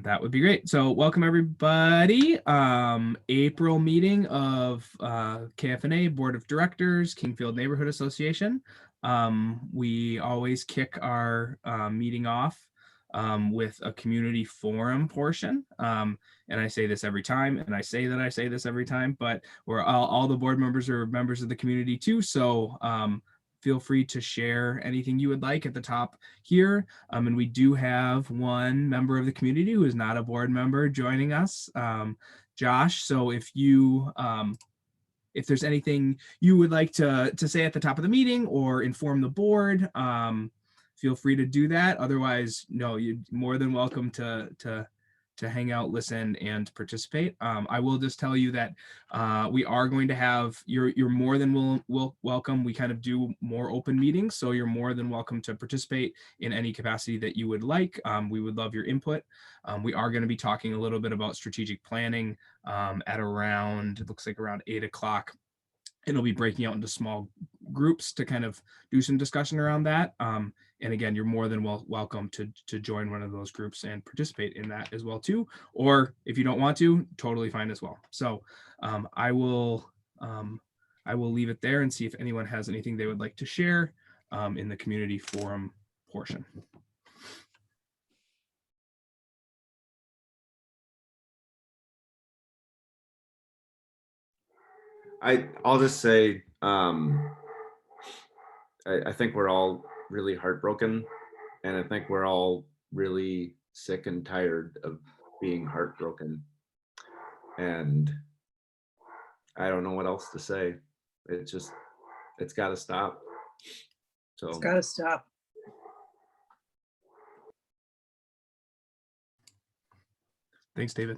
That would be great. So welcome everybody. April meeting of KFNA Board of Directors, Kingfield Neighborhood Association. We always kick our meeting off with a community forum portion. And I say this every time, and I say this every time, but we're all the board members are members of the community too. So feel free to share anything you would like at the top here. And we do have one member of the community who is not a board member joining us, Josh. So if there's anything you would like to say at the top of the meeting or inform the board, feel free to do that. Otherwise, no, you're more than welcome to hang out, listen, and participate. I will just tell you that we are going to have, you're more than welcome. We kind of do more open meetings, so you're more than welcome to participate in any capacity that you would like. We would love your input. We are going to be talking a little bit about strategic planning at around, it looks like around 8 o'clock. It'll be breaking out into small groups to kind of do some discussion around that. And again, you're more than welcome to join one of those groups and participate in that as well too. Or if you don't want to, totally fine as well. So I will leave it there and see if anyone has anything they would like to share in the community forum portion. I'll just say, I think we're all really heartbroken, and I think we're all really sick and tired of being heartbroken. And I don't know what else to say. It's got to stop. So it's got to stop. Thanks, David.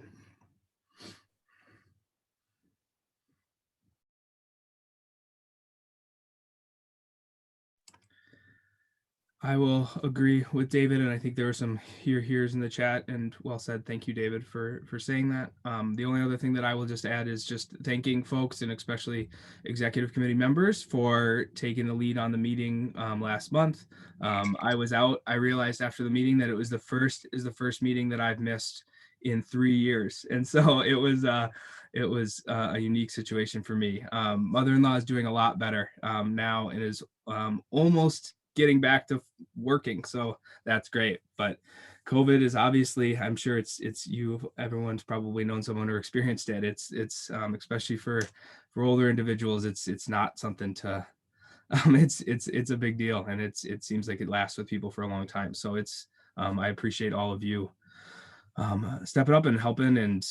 I will agree with David, and I think there were some here's in the chat, and well said. Thank you, David, for saying that. The only other thing that I will just add is just thanking folks, and especially executive committee members, for taking the lead on the meeting last month. I was out. I realized after the meeting that it was the first meeting that I've missed in 3 years, and so it was a unique situation for me. Mother-in-law is doing a lot better now, and is almost getting back to working, so that's great. But COVID is obviously, I'm sure it's everyone's probably known someone or experienced it. It's especially for older individuals, it's not something to it's a big deal, and it seems like it lasts with people for a long time. So it's I appreciate all of you stepping up and helping, and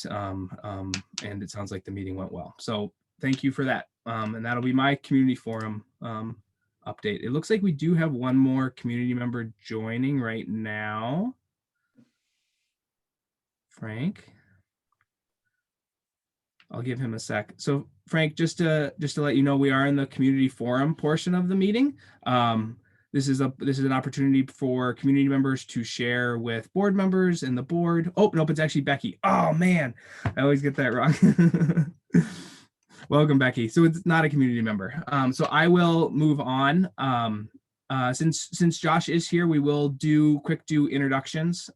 it sounds like the meeting went well, so thank you for that. And that'll be my community forum update. It looks like we do have one more community member joining right now. Frank. I'll give him a sec. So Frank, just to let you know, we are in the community forum portion of the meeting. This is an opportunity for community members to share with board members and the board. Oh, nope, it's actually Becky. Oh man, I always get that wrong. Welcome, Becky. So it's not a community member. So I will move on. Since Josh is here, we will do introductions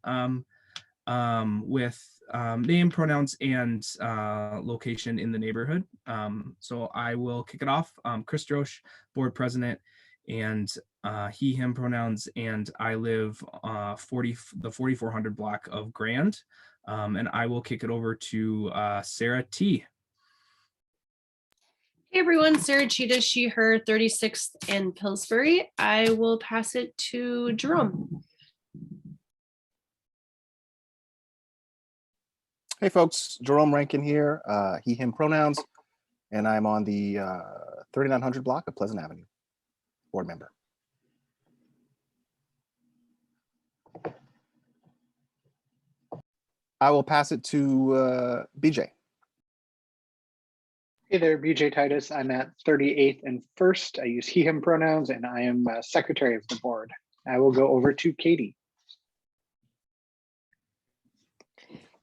with name, pronouns, and location in the neighborhood. So I will kick it off. Chris Drosh, board president, and he, him pronouns, and I live the 4400 block of Grand. And I will kick it over to Sarah T. Hey everyone, Sarah Cheetah, she, her, 36th and Pillsbury. I will pass it to Jerome. Hey folks, Jerome Rankin here, he, him pronouns, and I'm on the 3900 block of Pleasant Avenue, board member. I will pass it to BJ. Hey there, BJ Titus. I'm at 38th and 1st. I use he, him pronouns, and I am secretary of the board. I will go over to Katie.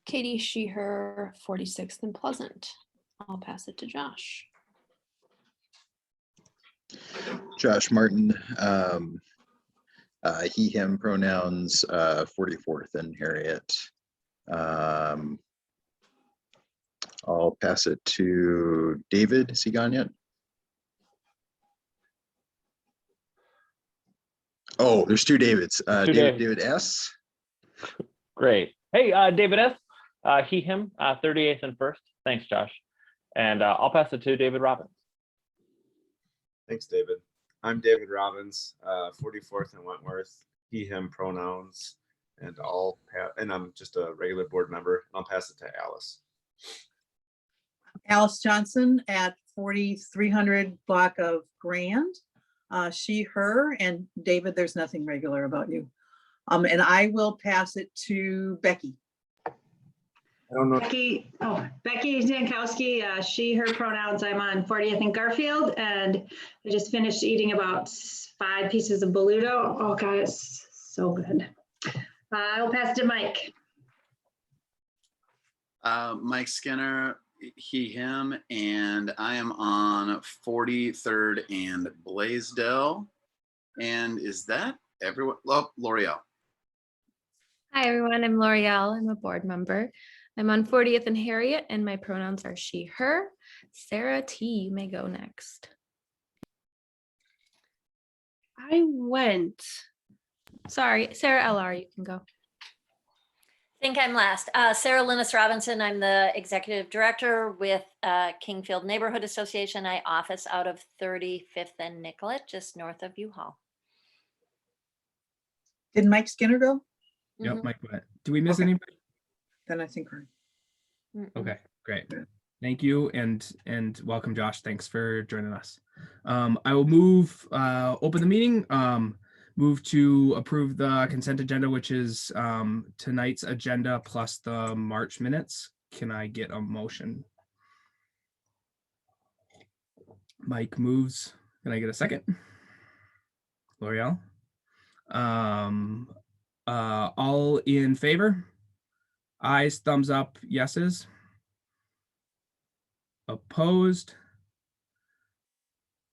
Katie, she, her, 46th and Pleasant. I'll pass it to Josh. Josh Martin, he, him pronouns, 44th and Harriet. I'll pass it to David. Is he gone yet? Oh, there's two Davids. Two David, Davids. David S. Great. Hey, David S. He, him, 38th and 1st. Thanks, Josh. And I'll pass it to David Robbins. Thanks, David. I'm David Robbins, 44th and Wentworth, he, him pronouns, and I'm just a regular board member. I'll pass it to Alice. Alice Johnson at 4300 block of Grand, she, her, and David, there's nothing regular about you. And I will pass it to Becky. I don't know. Becky Jankowski, she, her pronouns. I'm on 40th and Garfield, and I just finished eating about 5 pieces of Boluto. Oh God, it's so good. I will pass it to Mike. Mike Skinner, he, him, and I am on 43rd and Blaisdell. And is that everyone? Oh, L'Oreal. Hi, everyone. I'm L'Oreal. I'm a board member. I'm on 40th and Harriet, and my pronouns are she, her. Sarah T, you may go next. I went. Sorry, Sarah LR, you can go. I think I'm last. Sarah Linus Robinson. I'm the executive director with Kingfield Neighborhood Association. I office out of 35th and Nicollet, just north of U-Haul. Did Mike Skinner go? Yep, Mike went. Do we miss anybody? Then I think we're. Okay, great. Thank you, and welcome, Josh. Thanks for joining us. I will move, open the meeting, move to approve the consent agenda, which is tonight's agenda plus the March minutes. Can I get a motion? Mike moves. Can I get a second? L'Oreal? All in favor? Ayes, thumbs up, yeses. Opposed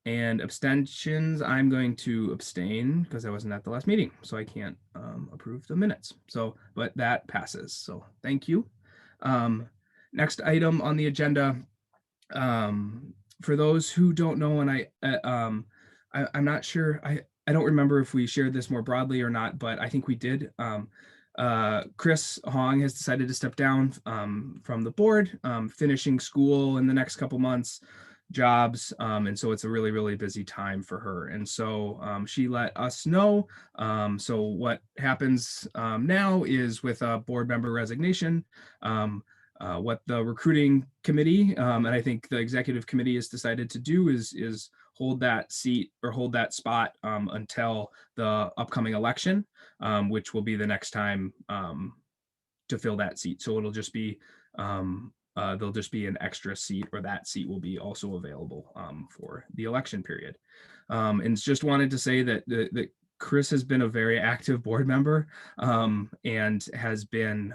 and abstentions. I'm going to abstain because I wasn't at the last meeting, so I can't approve the minutes. So, but that passes. So thank you. Next item on the agenda. For those who don't know, and I'm not sure. I don't remember if we shared this more broadly or not, but I think we did. Chris Hong has decided to step down from the board, finishing school in the next couple months, jobs, and so it's a really, really busy time for her. And so she let us know. So what happens now is with a board member resignation, what the recruiting committee, and I think the executive committee has decided to do is hold that seat or hold that spot until the upcoming election, which will be the next time to fill that seat. So it'll just be, there'll just be an extra seat, or that seat will be also available for the election period. And just wanted to say that Chris has been a very active board member and has been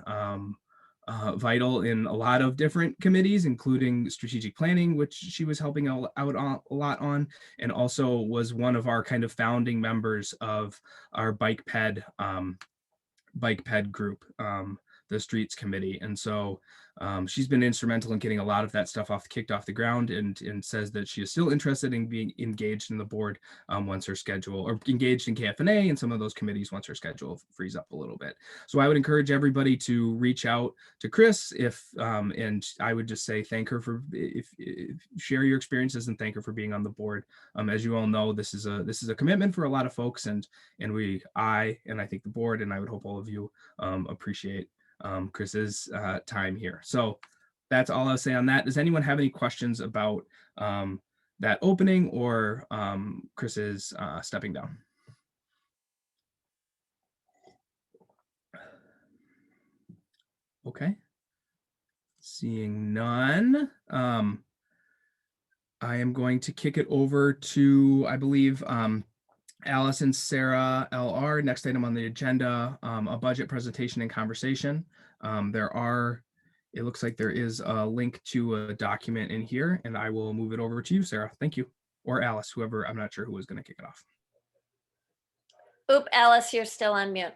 vital in a lot of different committees, including strategic planning, which she was helping out a lot on, and also was one of our kind of founding members of our bike ped group, the streets committee. And so she's been instrumental in getting a lot of that stuff kicked off the ground, and says that she is still interested in being engaged in the board once her schedule, or engaged in KFNA and some of those committees once her schedule frees up a little bit. So I would encourage everybody to reach out to Chris and I would just say thank her for, if share your experiences and thank her for being on the board. As you all know, this is a commitment for a lot of folks, and I think the board, and I would hope all of you appreciate Chris's time here. So that's all I'll say on that. Does anyone have any questions about that opening or Chris's stepping down? Okay. Seeing none, I am going to kick it over to, I believe, Alice and Sarah LR. Next item on the agenda, a budget presentation and conversation. It looks like there is a link to a document in here, and I will move it over to you, Sarah. Thank you. Or Alice, whoever, I'm not sure who was going to kick it off. Oop, Alice, you're still on mute.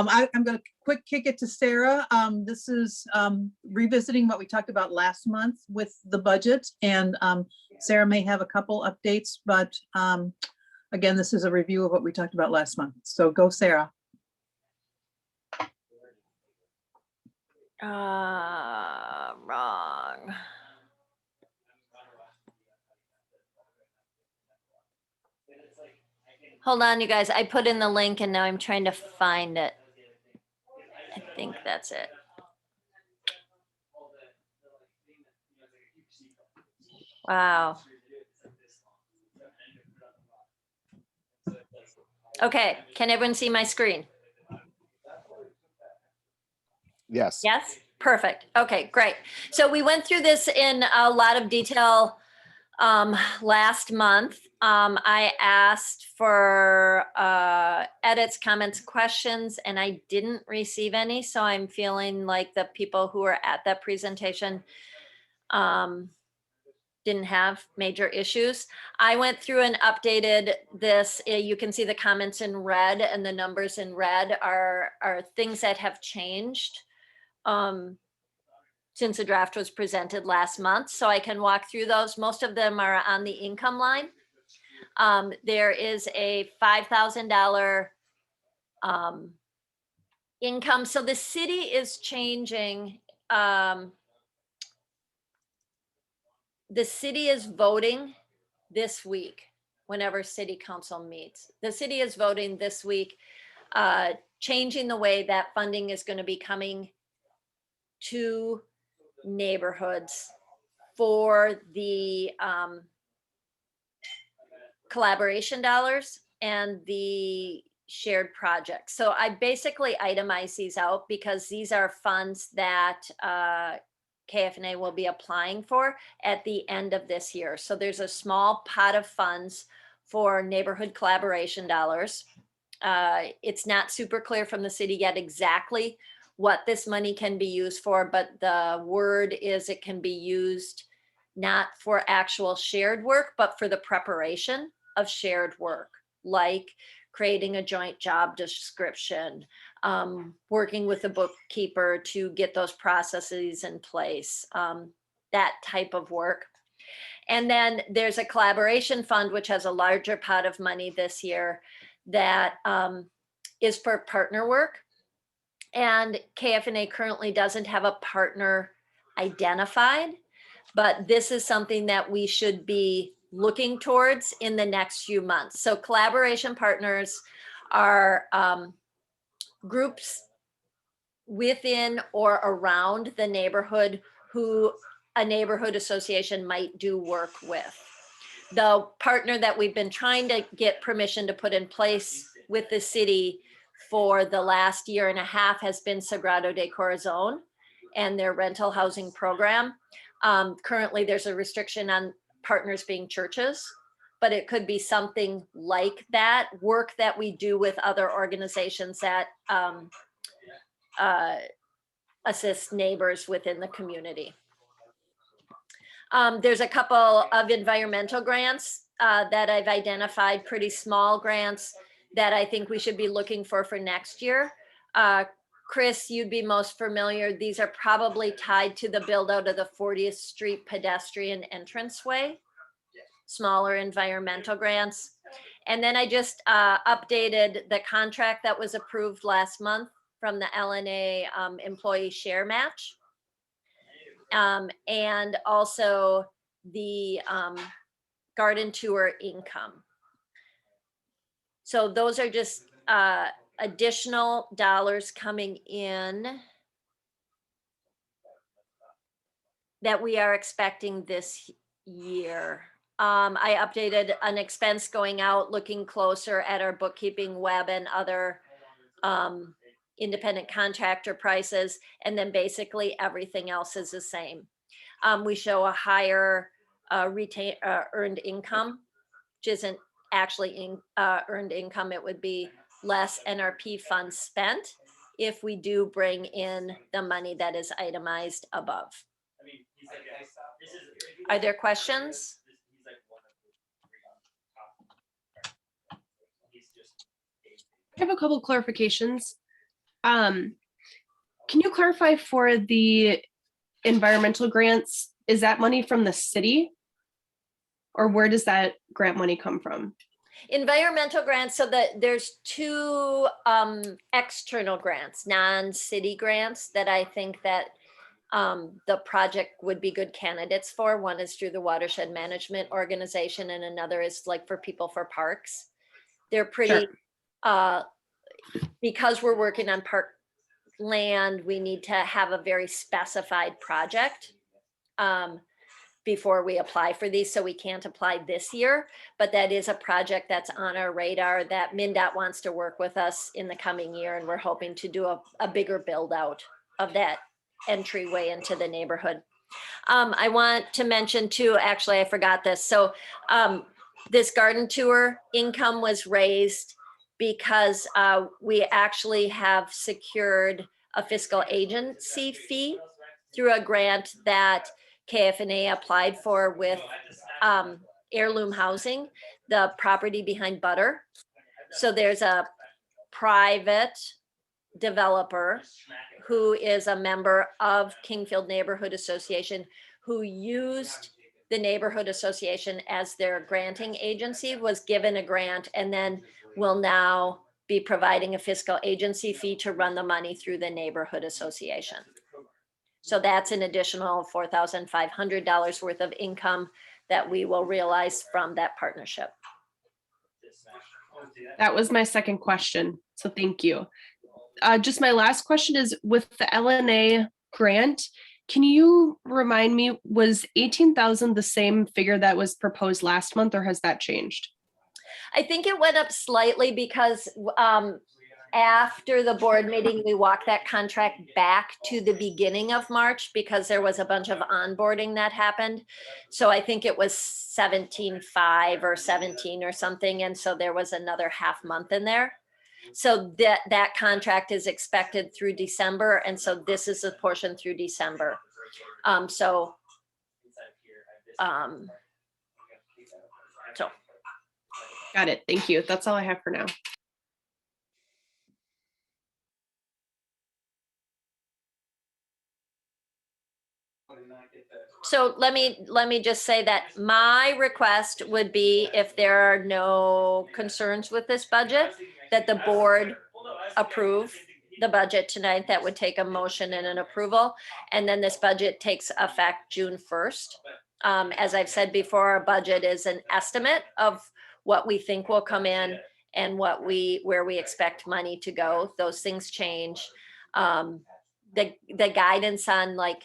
I'm going to quick kick it to Sarah. This is revisiting what we talked about last month with the budget, and Sarah may have a couple updates, but again, this is a review of what we talked about last month. So go, Sarah. Wrong. Hold on, you guys. I put in the link and now I'm trying to find it. I think that's it. Wow. Okay, can everyone see my screen? Yes. Yes, perfect. Okay, great. So we went through this in a lot of detail last month. I asked for edits, comments, questions, and I didn't receive any. So I'm feeling like the people who were at that presentation didn't have major issues. I went through and updated this. You can see the comments in red, and the numbers in red are things that have changed since the draft was presented last month. So I can walk through those. Most of them are on the income line. There is a $5,000 income. So the city is changing. The city is voting this week whenever city council meets. The city is voting this week, changing the way that funding is going to be coming to neighborhoods for the collaboration dollars and the shared projects. So I basically itemize these out because these are funds that KFNA will be applying for at the end of this year. So there's a small pot of funds for neighborhood collaboration dollars. It's not super clear from the city yet exactly what this money can be used for, but the word is it can be used not for actual shared work, but for the preparation of shared work, like creating a joint job description, working with the bookkeeper to get those processes in place, that type of work. And then there's a collaboration fund, which has a larger pot of money this year that is for partner work. And KFNA currently doesn't have a partner identified, but this is something that we should be looking towards in the next few months. So collaboration partners are groups within or around the neighborhood who a neighborhood association might do work with. The partner that we've been trying to get permission to put in place with the city for the last year and a half has been Sagrado de Corazon and their rental housing program. Currently, there's a restriction on partners being churches, but it could be something like that, work that we do with other organizations that assist neighbors within the community. There's a couple of environmental grants that I've identified, pretty small grants that I think we should be looking for next year. Chris, you'd be most familiar. These are probably tied to the build out of the 40th Street pedestrian entranceway, smaller environmental grants. And then I just updated the contract that was approved last month from the LNA employee share match. And also the garden tour income. So those are just additional dollars coming in that we are expecting this year. I updated an expense going out, looking closer at our bookkeeping web and other independent contractor prices, and then basically everything else is the same. We show a higher earned income, which isn't actually earned income. It would be less NRP funds spent if we do bring in the money that is itemized above. Are there questions? I have a couple clarifications. Can you clarify for the environmental grants, is that money from the city? Or where does that grant money come from? Environmental grants, so that there's two external grants, non-city grants that I think that the project would be good candidates for. One is through the Watershed Management Organization and another is like for people for parks. They're pretty, because we're working on park land, we need to have a very specified project before we apply for these, so we can't apply this year, but that is a project that's on our radar that MnDOT wants to work with us in the coming year, and we're hoping to do a bigger build out of that entryway into the neighborhood. I want to mention too, actually, I forgot this. So this garden tour income was raised because we actually have secured a fiscal agency fee through a grant that KFNA applied for with Heirloom Housing, the property behind Butter. So there's a private developer who is a member of Kingfield Neighborhood Association who used the neighborhood association as their granting agency, was given a grant, and then will now be providing a fiscal agency fee to run the money through the neighborhood association. So that's an additional $4,500 worth of income that we will realize from that partnership. That was my second question, so thank you. Just my last question is, with the LNA grant, can you remind me, was 18,000 the same figure that was proposed last month, or has that changed? I think it went up slightly because after the board meeting, we walked that contract back to the beginning of March because there was a bunch of onboarding that happened. So I think it was 17.5 or 17 or something. And so there was another half month in there. So that contract is expected through December. And so this is a portion through December. So got it. Thank you. That's all I have for now. So let me just say that my request would be, if there are no concerns with this budget, that the board approve the budget tonight. That would take a motion and an approval. And then this budget takes effect June 1st. As I've said before, our budget is an estimate of what we think will come in and where we expect money to go. Those things change. The guidance on like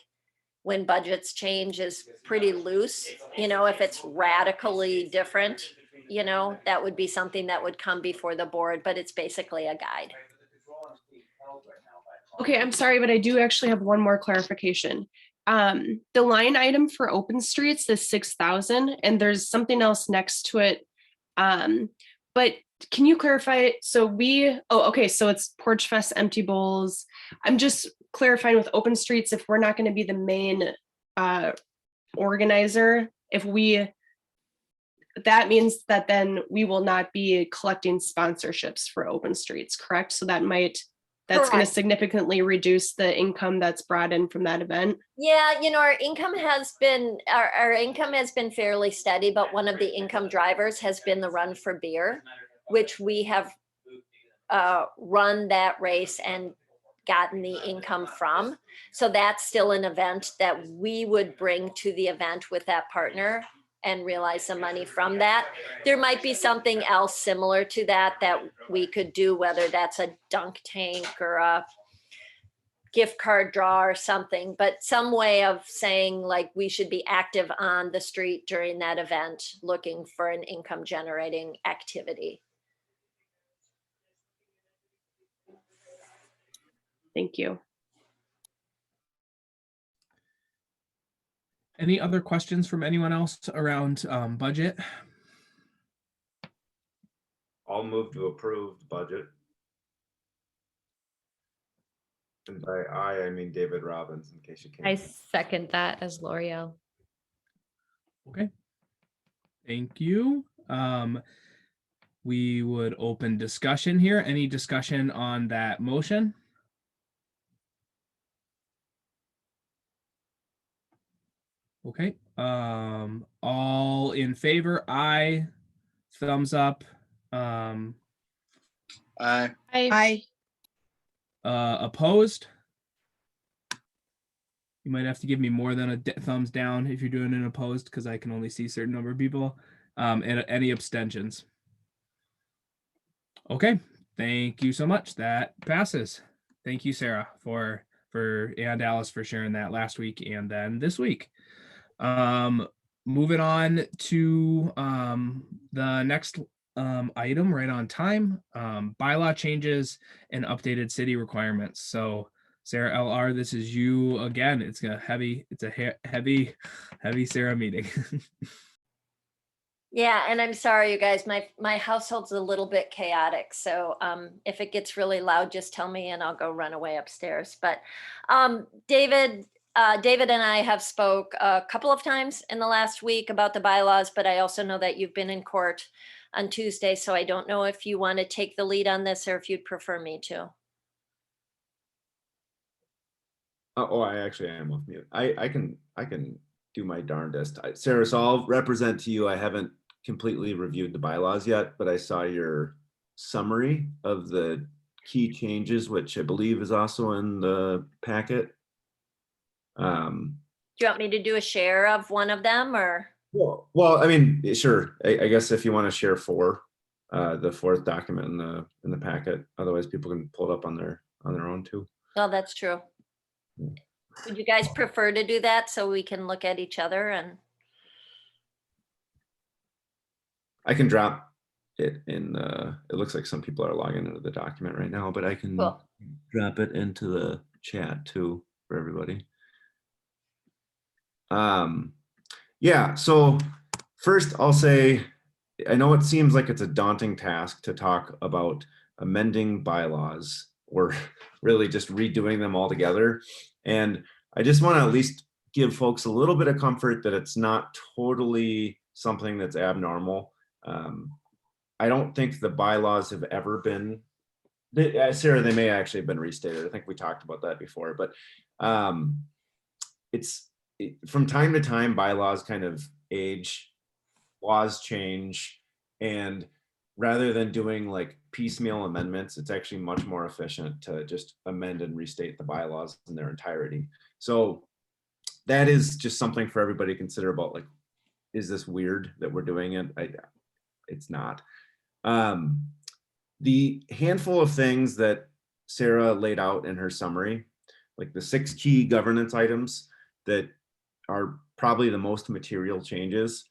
when budgets change is pretty loose. You know, if it's radically different, you know, that would be something that would come before the board, but it's basically a guide. Okay, I'm sorry, but I do actually have one more clarification. The line item for open streets is 6,000 and there's something else next to it. But can you clarify? So so it's Porch Fest, Empty Bowls. I'm just clarifying with open streets, if we're not going to be the main organizer, that means that then we will not be collecting sponsorships for open streets, correct? So that's going to significantly reduce the income that's brought in from that event. Yeah, you know, our income has been fairly steady, but one of the income drivers has been the Run for Beer, which we have run that race and gotten the income from. So that's still an event that we would bring to the event with that partner and realize some money from that. There might be something else similar to that we could do, whether that's a dunk tank or a gift card draw or something, but some way of saying like we should be active on the street during that event, looking for an income generating activity. Thank you. Any other questions from anyone else around budget? I'll move to approve the budget. And by I mean David Robbins, in case you can't. I second that as L'Oreal. Okay. Thank you. We would open discussion here. Any discussion on that motion? Okay. All in favor? Aye. Thumbs up. Aye. Aye. Opposed? You might have to give me more than a thumbs down if you're doing an opposed, because I can only see a certain number of people. And any abstentions? Okay, thank you so much. That passes. Thank you, Sarah, and Alice for sharing that last week and then this week. Moving on to the next item right on time, bylaw changes and updated city requirements. So Sarah LR, this is you again. It's a heavy Sarah meeting. Yeah, and I'm sorry, you guys, my household's a little bit chaotic. So if it gets really loud, just tell me and I'll go run away upstairs. But David and I have spoke a couple of times in the last week about the bylaws, but I also know that you've been in court on Tuesday. So I don't know if you want to take the lead on this or if you'd prefer me to. Oh, I actually am off mute. I can do my darndest. Sarah, so I'll represent to you. I haven't completely reviewed the bylaws yet, but I saw your summary of the key changes, which I believe is also in the packet. Do you want me to do a share of one of them or? Well, I mean, sure. I guess if you want to share the fourth document in the packet, otherwise people can pull it up on their own too. Oh, that's true. Would you guys prefer to do that so we can look at each other? And I can drop it in. It looks like some people are logging into the document right now, but I can drop it into the chat too for everybody. Yeah, so first I'll say, I know it seems like it's a daunting task to talk about amending bylaws or really just redoing them all together. And I just want to at least give folks a little bit of comfort that it's not totally something that's abnormal. I don't think the bylaws have ever been, Sarah, they may actually have been restated. I think we talked about that before, but from time to time, bylaws kind of age, laws change, and rather than doing like piecemeal amendments, it's actually much more efficient to just amend and restate the bylaws in their entirety. So that is just something for everybody to consider about, like, is this weird that we're doing it? It's not. The handful of things that Sarah laid out in her summary, like the 6 key governance items that are probably the most material changes.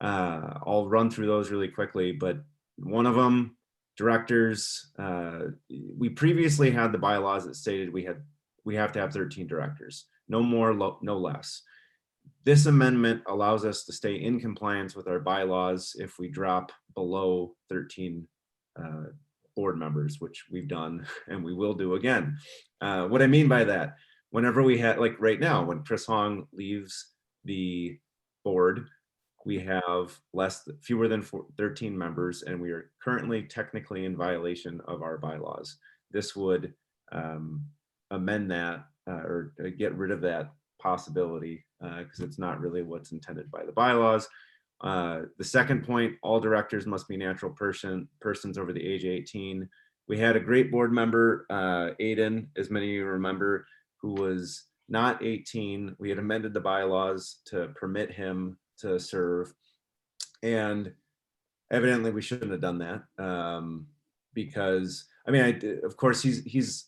I'll run through those really quickly, but one of them, directors, we previously had the bylaws that stated we have to have 13 directors, no more, no less. This amendment allows us to stay in compliance with our bylaws if we drop below 13 board members, which we've done and we will do again. What I mean by that, whenever we had, like right now, when Chris Hong leaves the board, we have fewer than 13 members, and we are currently technically in violation of our bylaws. This would amend that or get rid of that possibility because it's not really what's intended by the bylaws. The second point, all directors must be natural persons over the age of 18. We had a great board member, Aiden, as many of you remember, who was not 18. We had amended the bylaws to permit him to serve, and evidently we shouldn't have done that because, I mean, of course, he's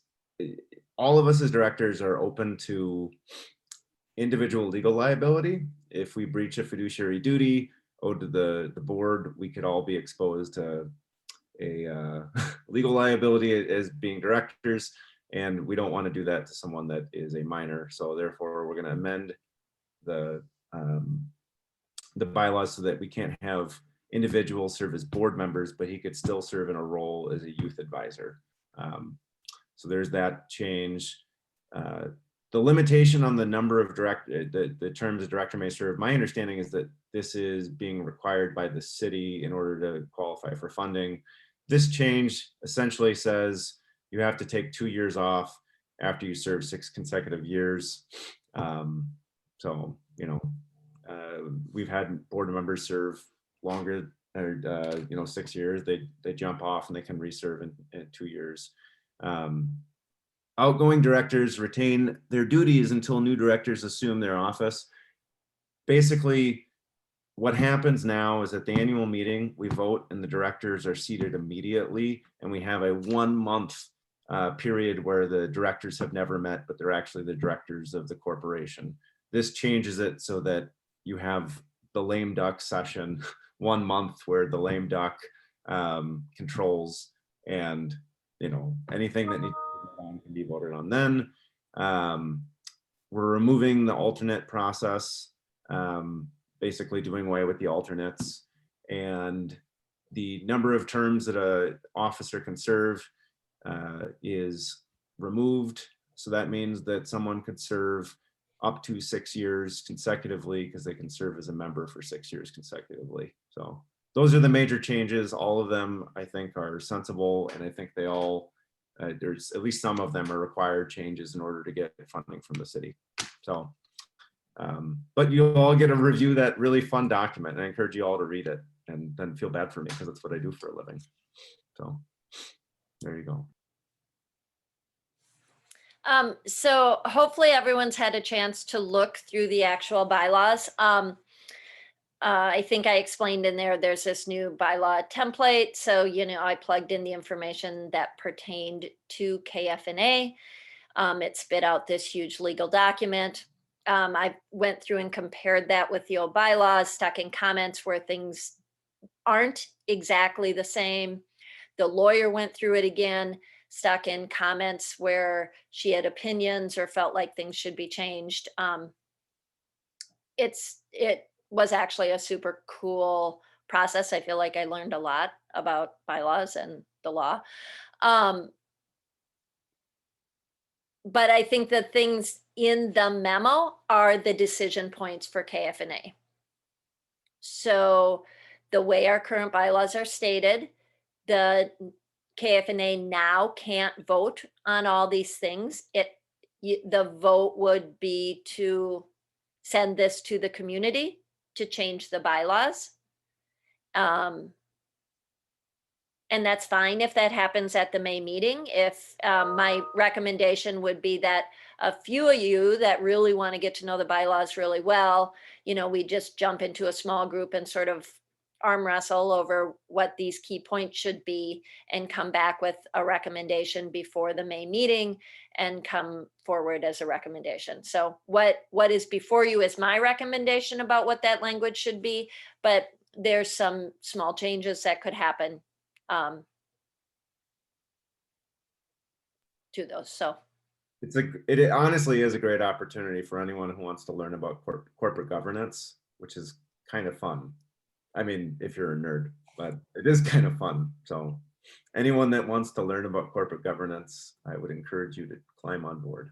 all of us as directors are open to individual legal liability. If we breach a fiduciary duty owed to the board, we could all be exposed to a legal liability as being directors, and we don't want to do that to someone that is a minor. So therefore, we're going to amend the bylaws so that we can't have individuals serve as board members, but he could still serve in a role as a youth advisor. So there's that change. The limitation on the number of the terms a director may serve, my understanding is that this is being required by the city in order to qualify for funding. This change essentially says you have to take 2 years off after you serve 6 consecutive years. So, We've had board members serve longer, or 6 years. They jump off and they can reserve in 2 years. Outgoing directors retain their duties until new directors assume their office. Basically, what happens now is at the annual meeting, we vote and the directors are seated immediately, and we have a 1 month period where the directors have never met, but they're actually the directors of the corporation. This changes it so that you have the lame duck session 1 month where the lame duck controls, and anything that needs to be done can be voted on then. We're removing the alternate process, basically doing away with the alternates, and the number of terms that an officer can serve is removed. So that means that someone could serve up to 6 years consecutively because they can serve as a member for 6 years consecutively. So those are the major changes. All of them, I think, are sensible, and I think they all, there's at least some of them are required changes in order to get funding from the city. So, but you'll all get to review that really fun document, and I encourage you all to read it and then feel bad for me because that's what I do for a living. So there you go. So hopefully everyone's had a chance to look through the actual bylaws. I think I explained in there, there's this new bylaw template. So, I plugged in the information that pertained to KFNA. It spit out this huge legal document. I went through and compared that with the old bylaws, stuck in comments where things aren't exactly the same. The lawyer went through it again, stuck in comments where she had opinions or felt like things should be changed. It was actually a super cool process. I feel like I learned a lot about bylaws and the law. But I think the things in the memo are the decision points for KFNA. So the way our current bylaws are stated, the KFNA now can't vote on all these things. The vote would be to send this to the community to change the bylaws. And that's fine if that happens at the May meeting. If my recommendation would be that a few of you that really want to get to know the bylaws really well, we just jump into a small group and sort of arm wrestle over what these key points should be and come back with a recommendation before the May meeting and come forward as a recommendation. So what is before you is my recommendation about what that language should be, but there's some small changes that could happen to those. So it honestly is a great opportunity for anyone who wants to learn about corporate governance, which is kind of fun. I mean, if you're a nerd, but it is kind of fun. So anyone that wants to learn about corporate governance, I would encourage you to climb on board.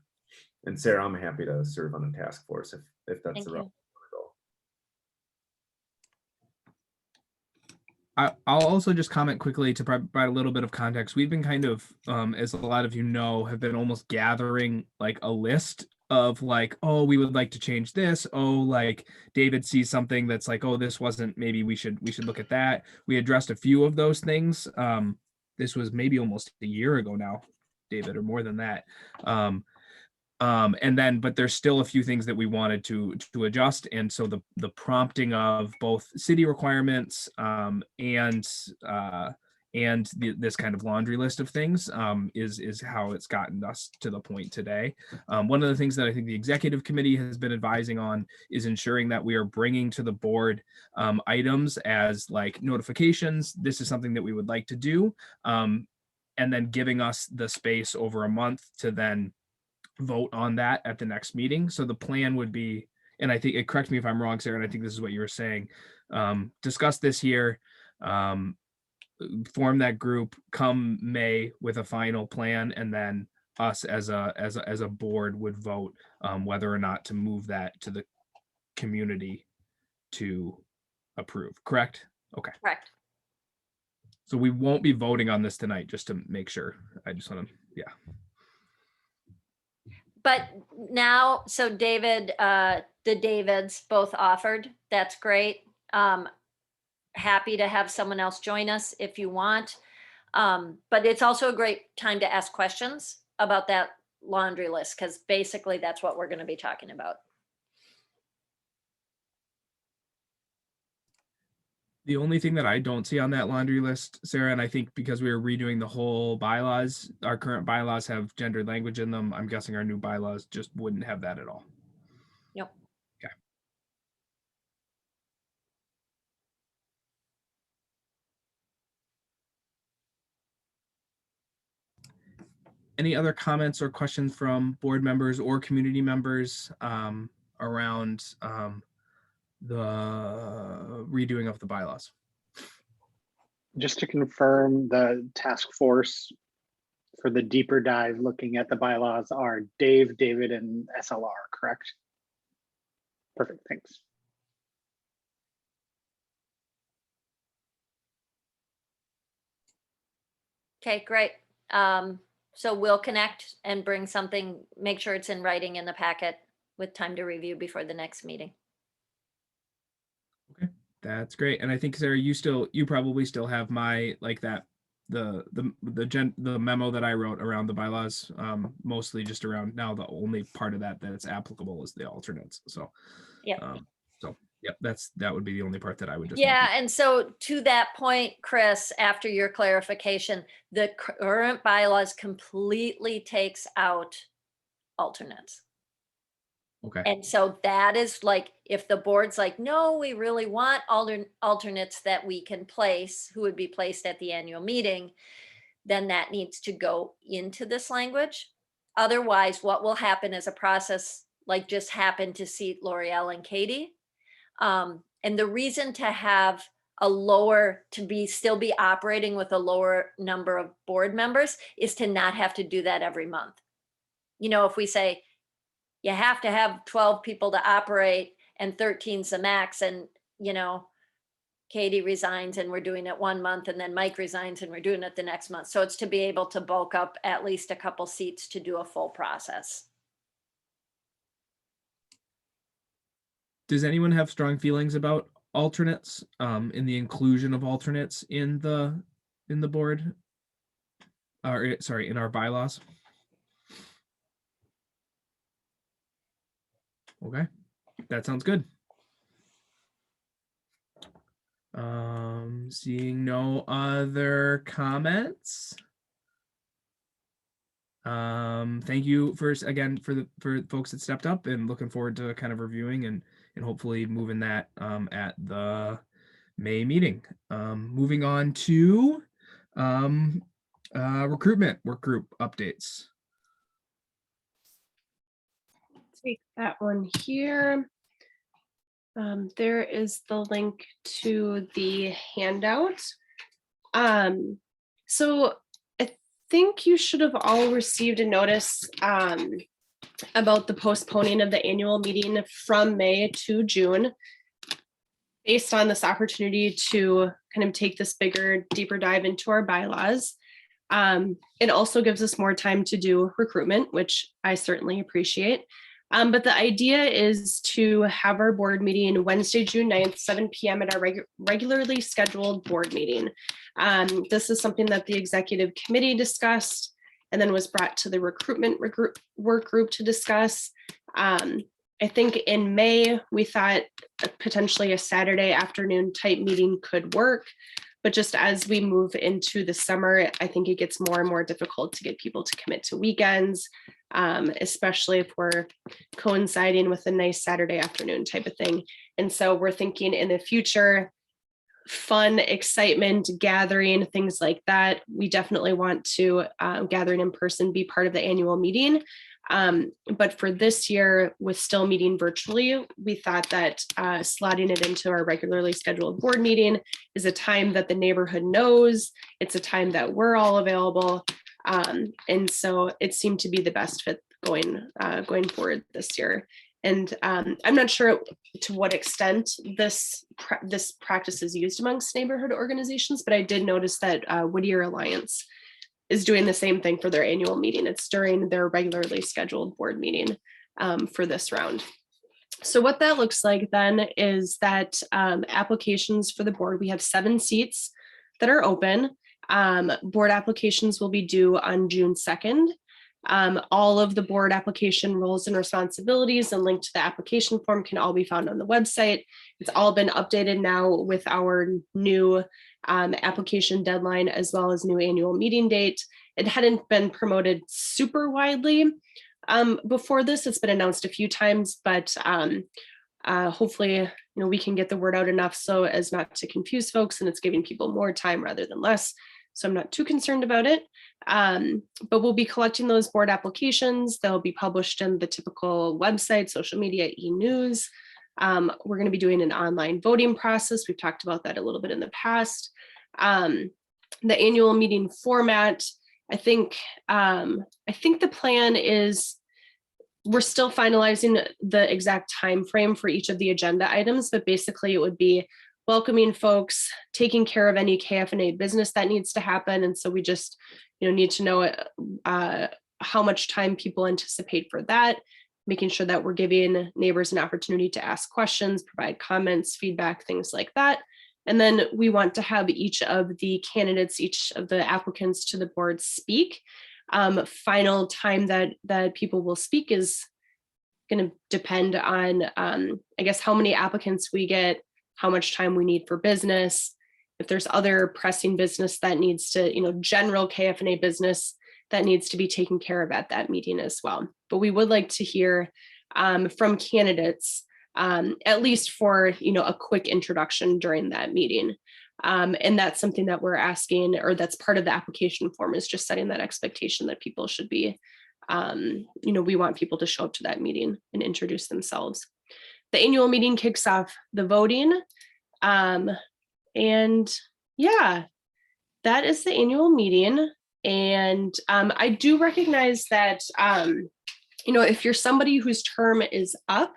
And Sarah, I'm happy to serve on the task force if that's the route you want to go. I'll also just comment quickly to provide a little bit of context. We've been kind of, as a lot of you know, have been almost gathering like a list of like, oh, we would like to change this. Oh, like David sees something that's like, oh, this wasn't, maybe we should look at that. We addressed a few of those things. This was maybe almost a year ago now, David, or more than that. And then, but there's still a few things that we wanted to adjust. And so the prompting of both city requirements and this kind of laundry list of things is how it's gotten us to the point today. One of the things that I think the executive committee has been advising on is ensuring that we are bringing to the board items as like notifications. This is something that we would like to do. And then giving us the space over a month to then vote on that at the next meeting. So the plan would be, and I think, correct me if I'm wrong, Sarah, and I think this is what you were saying, discuss this here, form that group, come May with a final plan, and then us as a board would vote whether or not to move that to the community to approve. Correct? Okay. Correct. So we won't be voting on this tonight, just to make sure. I just want to, yeah. But now, so David the Davids both offered. That's great. Happy to have someone else join us if you want. But it's also a great time to ask questions about that laundry list, because basically that's what we're going to be talking about. The only thing that I don't see on that laundry list, Sarah, and I think because we were redoing the whole bylaws, our current bylaws have gendered language in them. I'm guessing our new bylaws just wouldn't have that at all. Yep. Okay. Any other comments or questions from board members or community members around the redoing of the bylaws? Just to confirm, the task force for the deeper dive looking at the bylaws are Dave, David, and SLR, correct? Perfect, thanks. Okay, great. So we'll connect and bring something, make sure it's in writing in the packet with time to review before the next meeting. Okay, that's great. And I think, Sarah, you probably still have my, like that, the memo that I wrote around the bylaws, mostly just around now the only part of that it's applicable is the alternates. So, yeah. Yep, that would be the only part that I would just. Yeah, and so to that point, Chris, after your clarification, the current bylaws completely takes out alternates. Okay. And so that is like, if the board's like, no, we really want alternates that we can place, who would be placed at the annual meeting, then that needs to go into this language. Otherwise, what will happen is a process like just happened to seat L'Oreal and Katie. And the reason to have a lower, still be operating with a lower number of board members is to not have to do that every month. You know, if we say you have to have 12 people to operate and 13's the max, and, you know, Katie resigns and we're doing it 1 month, and then Mike resigns and we're doing it the next month. So it's to be able to bulk up at least a couple seats to do a full process. Does anyone have strong feelings about alternates, in the inclusion of alternates in the board? Or sorry, in our bylaws? Okay, that sounds good. Seeing no other comments. Thank you again for folks that stepped up, and looking forward to kind of reviewing and hopefully moving that at the May meeting. Moving on to recruitment work group updates. Take that one here. There is the link to the handout. So I think you should have all received a notice about the postponing of the annual meeting from May to June, based on this opportunity to kind of take this bigger, deeper dive into our bylaws. It also gives us more time to do recruitment, which I certainly appreciate. But the idea is to have our board meeting Wednesday, June 9th, 7 p.m. at our regularly scheduled board meeting. This is something that the executive committee discussed and then was brought to the recruitment work group to discuss. I think in May, we thought potentially a Saturday afternoon type meeting could work. But just as we move into the summer, I think it gets more and more difficult to get people to commit to weekends, especially if we're coinciding with a nice Saturday afternoon type of thing. And so we're thinking in the future, fun, excitement, gathering, things like that. We definitely want to gathering in person be part of the annual meeting. But for this year, with still meeting virtually, we thought that slotting it into our regularly scheduled board meeting is a time that the neighborhood knows. It's a time that we're all available. And so it seemed to be the best fit going forward this year. And I'm not sure to what extent this practice is used amongst neighborhood organizations, but I did notice that Whittier Alliance is doing the same thing for their annual meeting. It's during their regularly scheduled board meeting for this round. So what that looks like then is that applications for the board, we have 7 seats that are open. Board applications will be due on June 2nd. All of the board application roles and responsibilities and link to the application form can all be found on the website. It's all been updated now with our new application deadline as well as new annual meeting date. It hadn't been promoted super widely before this. It's been announced a few times, but hopefully, we can get the word out enough so as not to confuse folks, and it's giving people more time rather than less. So I'm not too concerned about it. But we'll be collecting those board applications. They'll be published in the typical website, social media, e-news. We're going to be doing an online voting process. We've talked about that a little bit in the past. The annual meeting format, I think the plan is we're still finalizing the exact time frame for each of the agenda items, but basically it would be welcoming folks, taking care of any KFNA business that needs to happen. And so we just need to know how much time people anticipate for that, making sure that we're giving neighbors an opportunity to ask questions, provide comments, feedback, things like that. And then we want to have each of the candidates, each of the applicants to the board speak. Final time that people will speak is going to depend on, I guess, how many applicants we get, how much time we need for business. If there's other pressing business that needs to, general KFNA business that needs to be taken care of at that meeting as well. But we would like to hear from candidates, at least for, a quick introduction during that meeting. And that's something that we're asking, or that's part of the application form, is just setting that expectation that people should be, we want people to show up to that meeting and introduce themselves. The annual meeting kicks off the voting. And yeah, that is the annual meeting. And I do recognize that, if you're somebody whose term is up,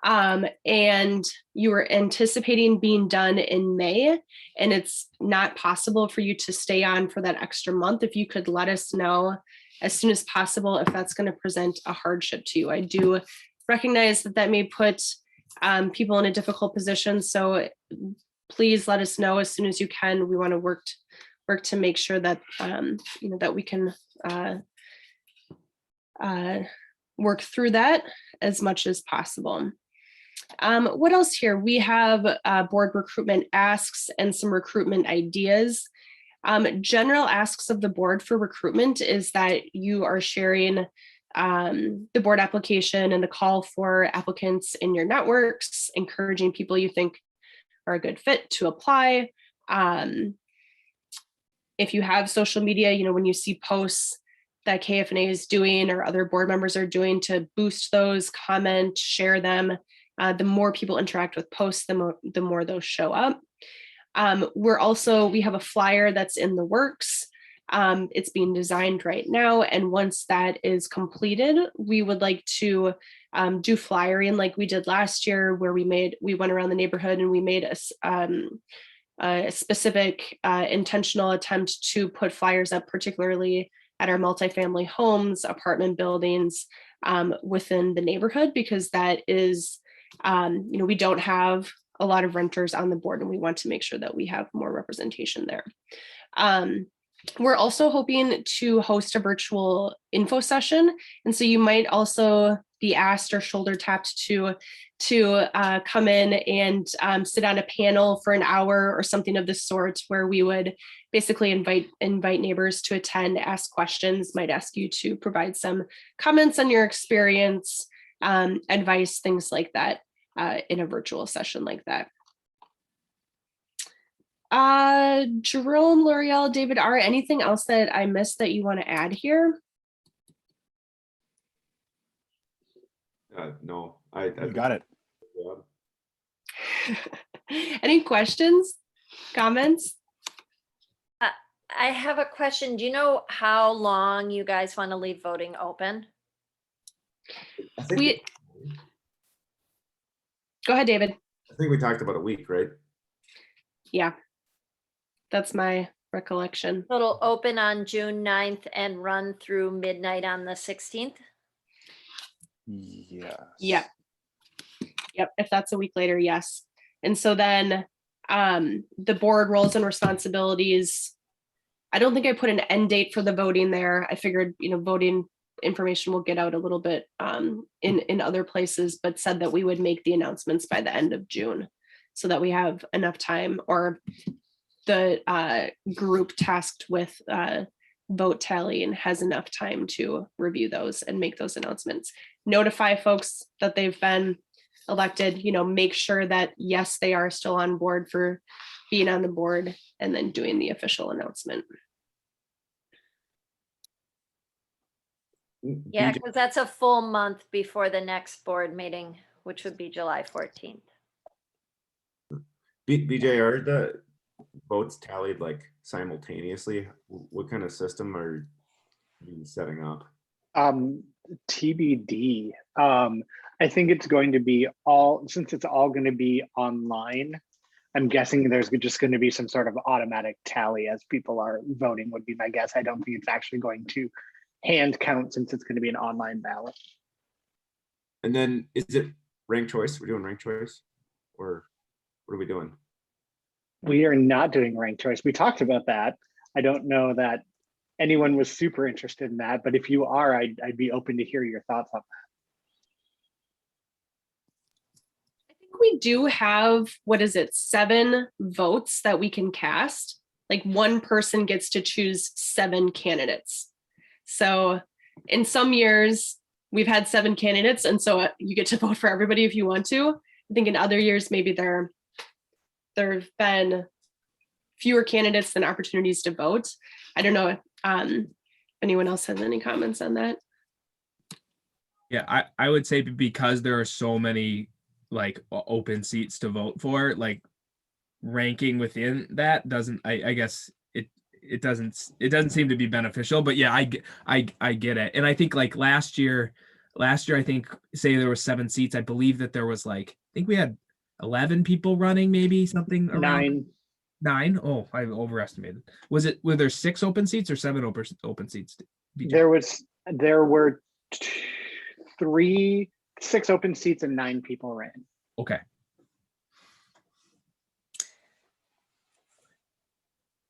and you are anticipating being done in May, and it's not possible for you to stay on for that extra month, if you could let us know as soon as possible if that's going to present a hardship to you. I do recognize that may put people in a difficult position, so please let us know as soon as you can. We want to work to make sure that that we can work through that as much as possible. What else here? We have board recruitment asks and some recruitment ideas. General asks of the board for recruitment is that you are sharing the board application and the call for applicants in your networks, encouraging people you think are a good fit to apply. If you have social media, when you see posts that KFNA is doing or other board members are doing, to boost those, comment, share them. The more people interact with posts, the more those show up. We have a flyer that's in the works. It's being designed right now. And once that is completed, we would like to do flyering like we did last year, where we went around the neighborhood and we made a specific intentional attempt to put flyers up, particularly at our multifamily homes, apartment buildings within the neighborhood, because that is, we don't have a lot of renters on the board, and we want to make sure that we have more representation there. We're also hoping to host a virtual info session. And so you might also be asked or shoulder tapped to come in and sit on a panel for an hour or something of the sort, where we would basically invite neighbors to attend, ask questions, might ask you to provide some comments on your experience, advice, things like that, in a virtual session like that. Jerome, L'Oreal, David R., anything else that I missed that you want to add here? No, You got it. Any questions, comments? I have a question. Do you know how long you guys want to leave voting open? Go ahead, David. I think we talked about a week, right? Yeah, that's my recollection. It'll open on June 9th and run through midnight on the 16th? Yeah. Yeah. Yep, if that's a week later, yes. And so then the board roles and responsibilities. I don't think I put an end date for the voting there. I figured, voting information will get out a little bit in other places, but said that we would make the announcements by the end of June so that we have enough time, or the group tasked with vote tallying has enough time to review those and make those announcements. Notify folks that they've been elected, make sure that, yes, they are still on board for being on the board, and then doing the official announcement. Yeah, because that's a full month before the next board meeting, which would be July 14th. BJ, are the votes tallied like simultaneously? What kind of system are you setting up? TBD. I think it's going to be since it's all going to be online, I'm guessing there's just going to be some sort of automatic tally as people are voting, would be my guess. I don't think it's actually going to hand count since it's going to be an online ballot. And then is it ranked choice? We're doing ranked choice, or what are we doing? We are not doing ranked choice. We talked about that. I don't know that anyone was super interested in that, but if you are, I'd be open to hear your thoughts on that. I think we do have, 7 votes that we can cast. Like, one person gets to choose 7 candidates. So in some years we've had 7 candidates, and so you get to vote for everybody if you want to. I think in other years, maybe there have been fewer candidates than opportunities to vote. I don't know if anyone else has any comments on that. Yeah, I would say because there are so many like open seats to vote for, like ranking within that doesn't, I guess it doesn't seem to be beneficial. But yeah, I get it. And I think like last year I think, say there was 7 seats, I believe that there was I think we had 11 people running, maybe something around 9. Oh, I overestimated. Were there 6 open seats or 7 open seats? BJ? There were 6 open seats and 9 people ran. Okay.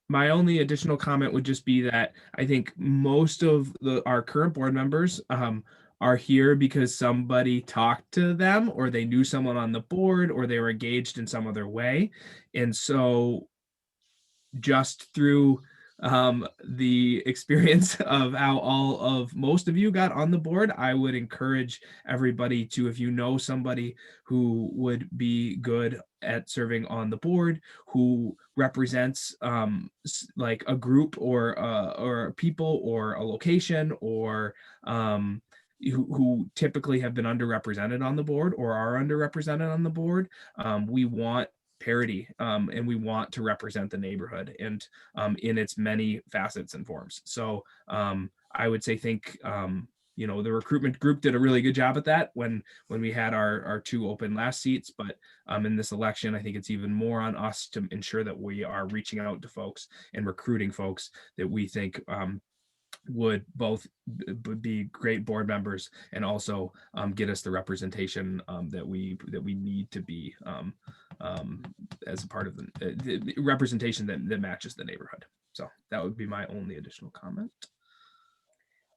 My only additional comment would just be that I think most of our current board members are here because somebody talked to them, or they knew someone on the board, or they were engaged in some other way. And so just through the experience of how most of you got on the board, I would encourage everybody to, if you know somebody who would be good at serving on the board, who represents like a group or people or a location, or who typically have been underrepresented on the board or are underrepresented on the board, we want parity, and we want to represent the neighborhood and in its many facets and forms. So I would say the recruitment group did a really good job at that when we had our 2 open last seats. But in this election, I think it's even more on us to ensure that we are reaching out to folks and recruiting folks that we think would both be great board members and also get us the representation that we need to be as a part of the representation that matches the neighborhood. So that would be my only additional comment.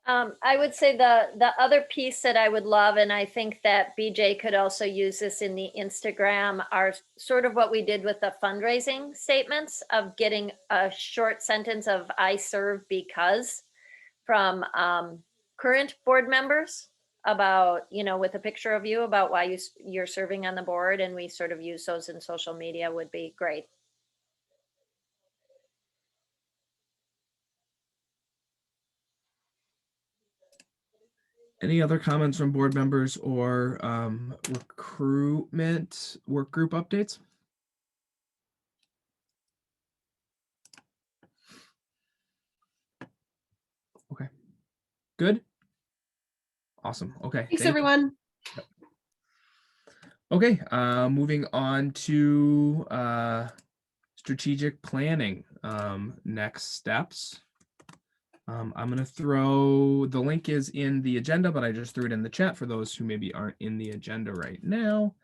I would say the other piece that I would love, and I think that BJ could also use this in the Instagram, are sort of what we did with the fundraising statements, of getting a short sentence of "I serve because" from current board members about, with a picture of you about why you're serving on the board, and we sort of use those in social media, would be great. Any other comments from board members or recruitment work group updates? Okay, good. Awesome. Okay. Thanks, everyone. Okay, moving on to strategic planning. Next steps. I'm going to throw, the link is in the agenda, but I just threw it in the chat for those who maybe aren't in the agenda right now.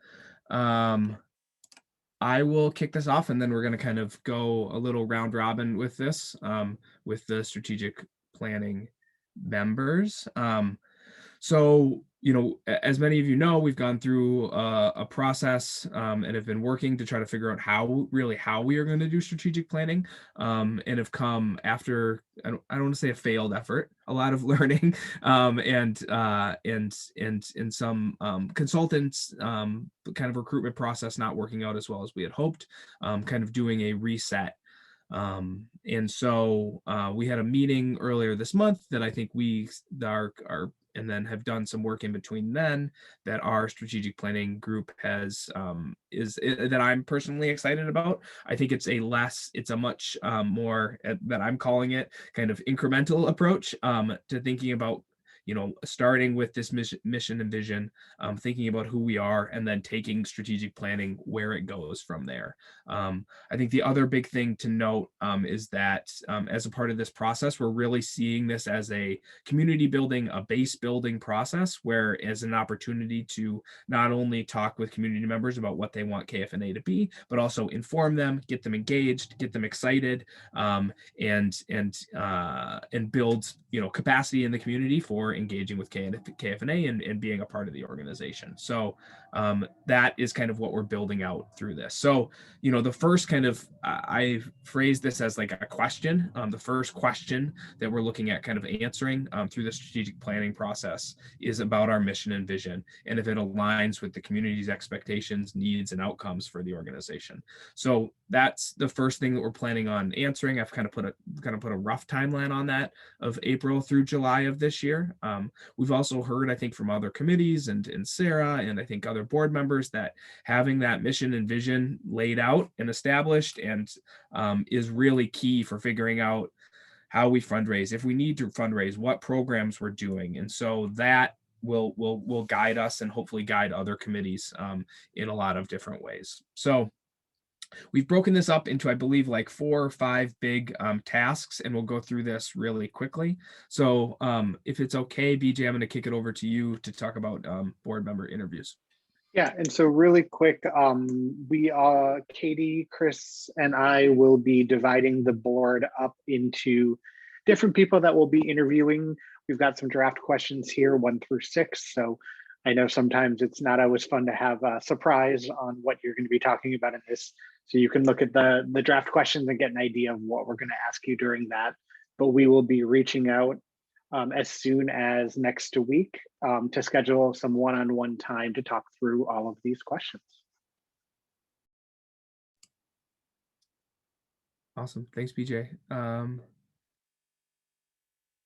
I will kick this off, and then we're going to kind of go a little round robin with this, with the strategic planning members. So, as many of you know, we've gone through a process and have been working to try to figure out how we are going to do strategic planning, and have come after, I don't want to say a failed effort, a lot of learning, and some consultants, kind of recruitment process not working out as well as we had hoped, kind of doing a reset. And so we had a meeting earlier this month that I think we are and then have done some work in between then that our strategic planning group has that I'm personally excited about. I think it's a much more, that I'm calling it, kind of incremental approach to thinking about, starting with this mission and vision, thinking about who we are, and then taking strategic planning where it goes from there. I think the other big thing to note is that as a part of this process, we're really seeing this as a community building, a base building process, where as an opportunity to not only talk with community members about what they want KFNA to be, but also inform them, get them engaged, get them excited, and build capacity in the community for engaging with KFNA and being a part of the organization. So that is kind of what we're building out through this. So the first kind of, I phrased this as like a question. The first question that we're looking at kind of answering through the strategic planning process is about our mission and vision, and if it aligns with the community's expectations, needs, and outcomes for the organization. So that's the first thing that we're planning on answering. I've kind of put a rough timeline on that of April through July of this year. We've also heard, I think, from other committees and Sarah and I think other board members that having that mission and vision laid out and established and is really key for figuring out how we fundraise, if we need to fundraise, what programs we're doing. And so that will guide us and hopefully guide other committees in a lot of different ways. So we've broken this up into, I believe, like 4 or 5 big tasks, and we'll go through this really quickly. So if it's okay, BJ, I'm going to kick it over to you to talk about board member interviews. Yeah, and so really quick, Katie, Chris, and I will be dividing the board up into different people that we'll be interviewing. We've got some draft questions here, 1 through 6. So I know sometimes it's not always fun to have a surprise on what you're going to be talking about in this. So you can look at the draft questions and get an idea of what we're going to ask you during that. But we will be reaching out as soon as next week to schedule some one-on-one time to talk through all of these questions. Awesome. Thanks, BJ.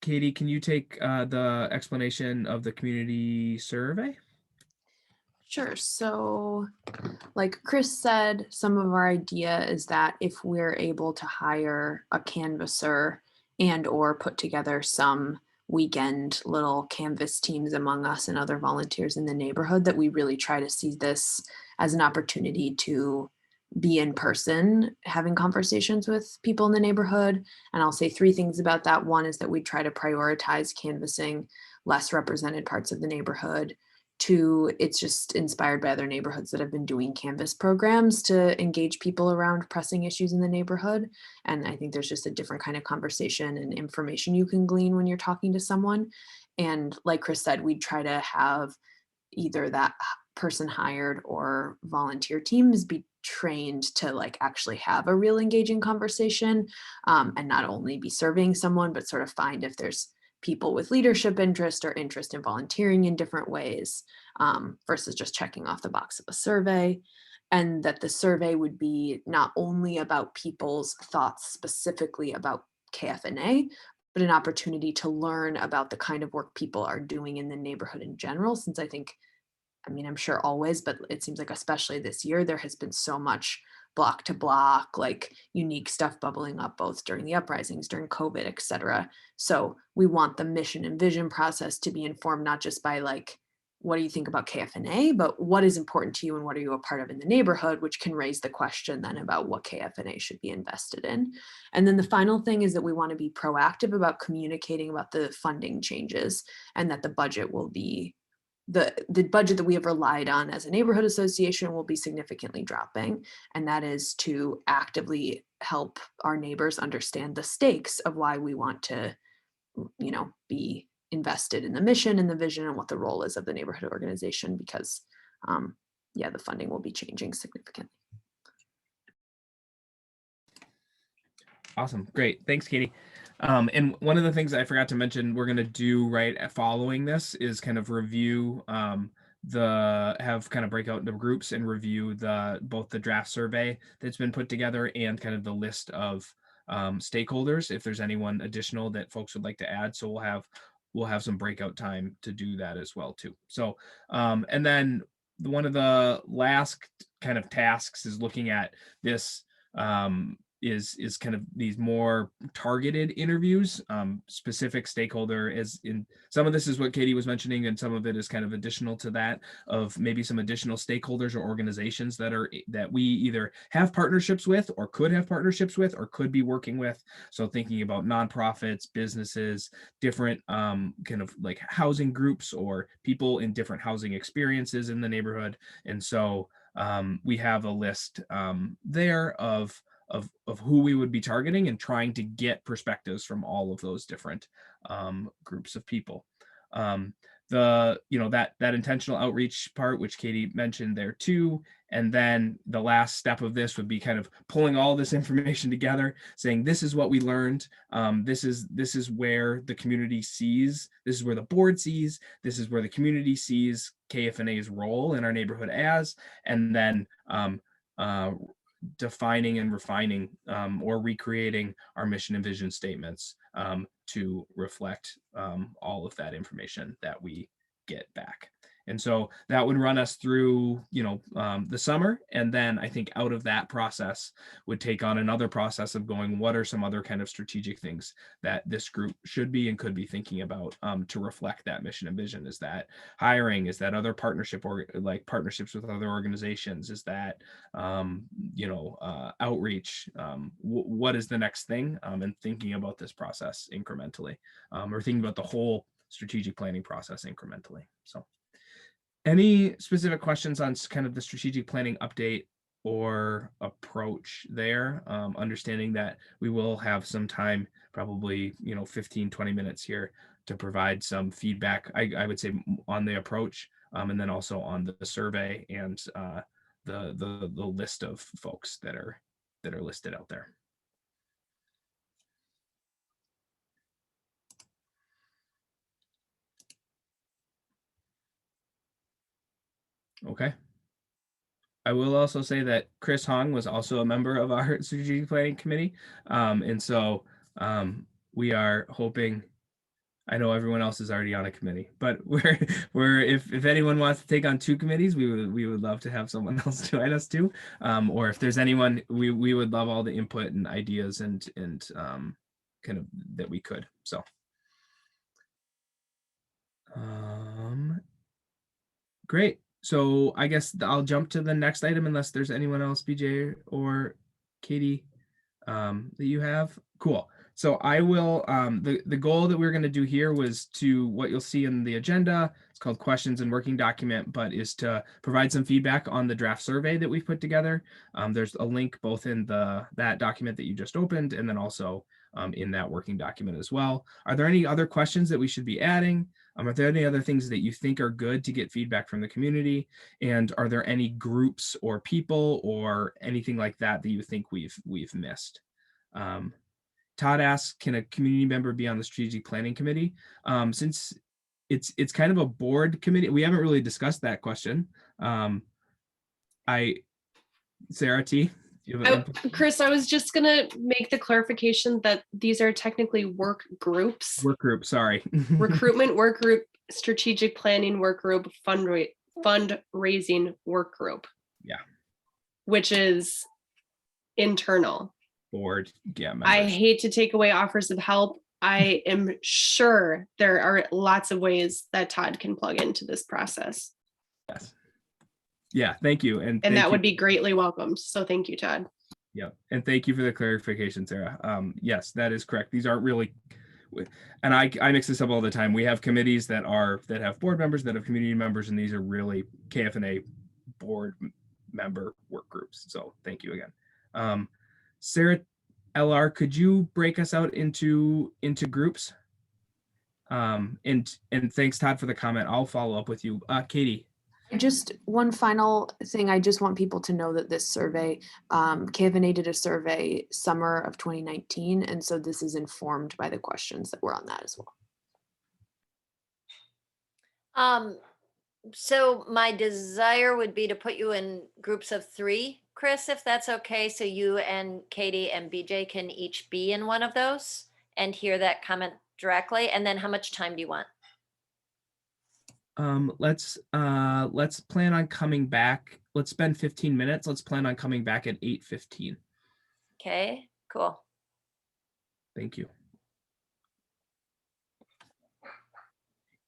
Katie, can you take the explanation of the community survey? Sure. So like Chris said, some of our idea is that if we're able to hire a canvasser and or put together some weekend little canvas teams among us and other volunteers in the neighborhood, that we really try to see this as an opportunity to be in person having conversations with people in the neighborhood. And I'll say 3 things about that. One is that we try to prioritize canvassing less represented parts of the neighborhood. 2, it's just inspired by other neighborhoods that have been doing canvas programs to engage people around pressing issues in the neighborhood. And I think there's just a different kind of conversation and information you can glean when you're talking to someone. And like Chris said, we try to have either that person hired or volunteer teams be trained to like actually have a real engaging conversation, and not only be serving someone, but sort of find if there's people with leadership interest or interest in volunteering in different ways, versus just checking off the box of a survey. And that the survey would be not only about people's thoughts specifically about KFNA, but an opportunity to learn about the kind of work people are doing in the neighborhood in general, since I think, I mean, I'm sure always, but it seems like especially this year, there has been so much block to block, like unique stuff bubbling up both during the uprisings, during COVID, et cetera. So we want the mission and vision process to be informed not just by like, what do you think about KFNA, but what is important to you and what are you a part of in the neighborhood, which can raise the question then about what KFNA should be invested in. And then the final thing is that we want to be proactive about communicating about the funding changes and that the budget will be the budget that we have relied on as a neighborhood association will be significantly dropping. And that is to actively help our neighbors understand the stakes of why we want to, be invested in the mission and the vision and what the role is of the neighborhood organization, because the funding will be changing significantly. Awesome. Great. Thanks, Katie. And one of the things I forgot to mention we're going to do right following this is kind of review break out into groups and review both the draft survey that's been put together and kind of the list of stakeholders, if there's anyone additional that folks would like to add. So we'll have some breakout time to do that as well too. So and then one of the last kind of tasks is looking at this is kind of these more targeted interviews, specific stakeholder, as in some of this is what Katie was mentioning, and some of it is kind of additional to that, of maybe some additional stakeholders or organizations that we either have partnerships with or could have partnerships with or could be working with. So thinking about nonprofits, businesses, different kind of like housing groups or people in different housing experiences in the neighborhood. And so we have a list there of who we would be targeting and trying to get perspectives from all of those different groups of people. That intentional outreach part, which Katie mentioned there too. And then the last step of this would be kind of pulling all this information together, saying, this is what we learned. This is where the community sees, this is where the board sees, this is where the community sees KFNA's role in our neighborhood as, and then defining and refining or recreating our mission and vision statements to reflect all of that information that we get back. And so that would run us through, the summer. And then I think out of that process would take on another process of going, what are some other kind of strategic things that this group should be and could be thinking about to reflect that mission and vision? Is that hiring? Is that other partnership or like partnerships with other organizations? Is that, outreach? What is the next thing? And thinking about this process incrementally, or thinking about the whole strategic planning process incrementally. So any specific questions on kind of the strategic planning update or approach there? Understanding that we will have some time, probably 15-20 minutes here, to provide some feedback, I would say, on the approach, and then also on the survey and the list of folks that are listed out there. Okay. I will also say that Chris Hong was also a member of our strategic planning committee. And so we are hoping, I know everyone else is already on a committee, but if anyone wants to take on 2 committees, we would love to have someone else join us too. Or if there's anyone, we would love all the input and ideas and kind of that we could. So great. So I guess I'll jump to the next item unless there's anyone else, BJ or Katie, that you have. Cool. So I will, the goal that we're going to do here was to what you'll see in the agenda. It's called questions and working document, but is to provide some feedback on the draft survey that we've put together. There's a link both in that document that you just opened and then also in that working document as well. Are there any other questions that we should be adding? Are there any other things that you think are good to get feedback from the community? And are there any groups or people or anything like that that you think we've missed? Todd asks, can a community member be on the strategic planning committee? Since it's kind of a board committee, we haven't really discussed that question. Sarah T. Chris, I was just gonna make the clarification that these are technically work groups. Work group, sorry. Recruitment work group, strategic planning work group, fundraising work group. Yeah. Which is internal. Board, yeah. I hate to take away offers of help. I am sure there are lots of ways that Todd can plug into this process. Yes. Yeah, thank you. And that would be greatly welcomed. So thank you, Todd. Yeah, and thank you for the clarification, Sarah. Yes, that is correct. These aren't really and I mix this up all the time. We have committees that have board members, that have community members, and these are really KFNA board member work groups. So thank you again. Sarah LR, could you break us out into groups? And thanks, Todd, for the comment. I'll follow up with you. Katie. Just one final thing. I just want people to know that this survey, KFNA did a survey summer of 2019. And so this is informed by the questions that were on that as well. So my desire would be to put you in groups of 3, Chris, if that's okay. So you and Katie and BJ can each be in one of those and hear that comment directly. And then how much time do you want? Let's plan on coming back. Let's spend 15 minutes. Let's plan on coming back at 8:15. Okay, cool. Thank you.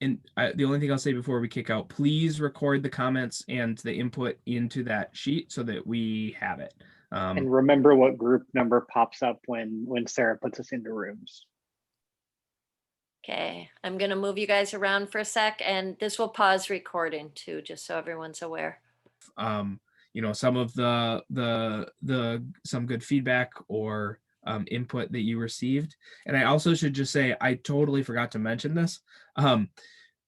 And the only thing I'll say before we kick out, please record the comments and the input into that sheet so that we have it. And remember what group number pops up when Sarah puts us into rooms. Okay, I'm going to move you guys around for a sec, and this will pause recording too, just so everyone's aware. You know, some of some good feedback or input that you received. And I also should just say, I totally forgot to mention this.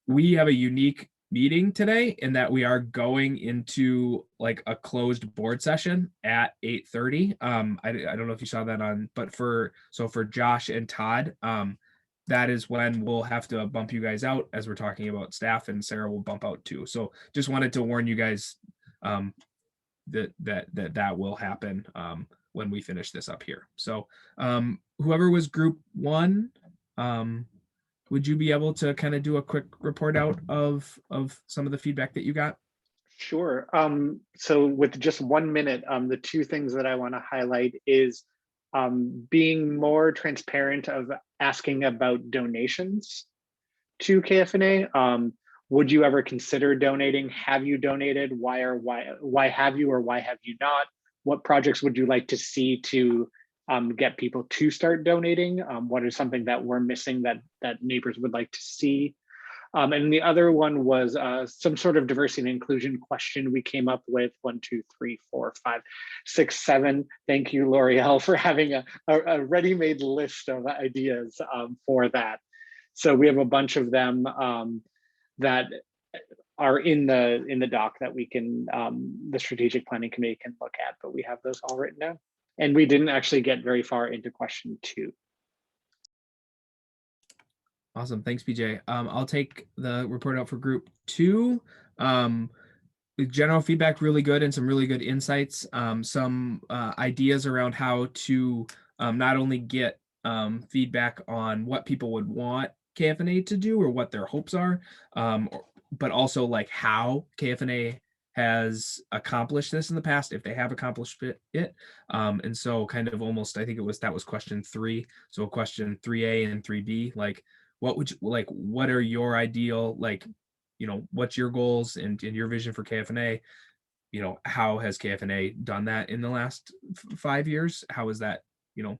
We have a unique meeting today in that we are going into like a closed board session at 8:30. I don't know if you saw that on, but for Josh and Todd, that is when we'll have to bump you guys out as we're talking about staff, and Sarah will bump out too. So just wanted to warn you guys that will happen when we finish this up here. So whoever was group 1, would you be able to kind of do a quick report out of some of the feedback that you got? Sure. So with just 1 minute, the 2 things that I want to highlight is being more transparent of asking about donations to KFNA. Would you ever consider donating? Have you donated? Why have you, or why have you not? What projects would you like to see to get people to start donating? What is something that we're missing that neighbors would like to see? And the other one was some sort of diversity and inclusion question we came up with. 1, 2, 3, 4, 5, 6, 7. Thank you, L'Oreal, for having a ready-made list of ideas for that. So we have a bunch of them that are in the doc that we can, the strategic planning committee can look at, but we have those all written down. And we didn't actually get very far into question 2. Awesome. Thanks, BJ. I'll take the report out for group 2. General feedback, really good, and some really good insights. Some ideas around how to not only get feedback on what people would want KFNA to do or what their hopes are, but also like how KFNA has accomplished this in the past, if they have accomplished it. And so kind of almost, I think that was question 3. So question 3A and 3B, like, what are your ideal, like, you know, what's your goals and your vision for KFNA? You know, how has KFNA done that in the last 5 years? How has that, you know,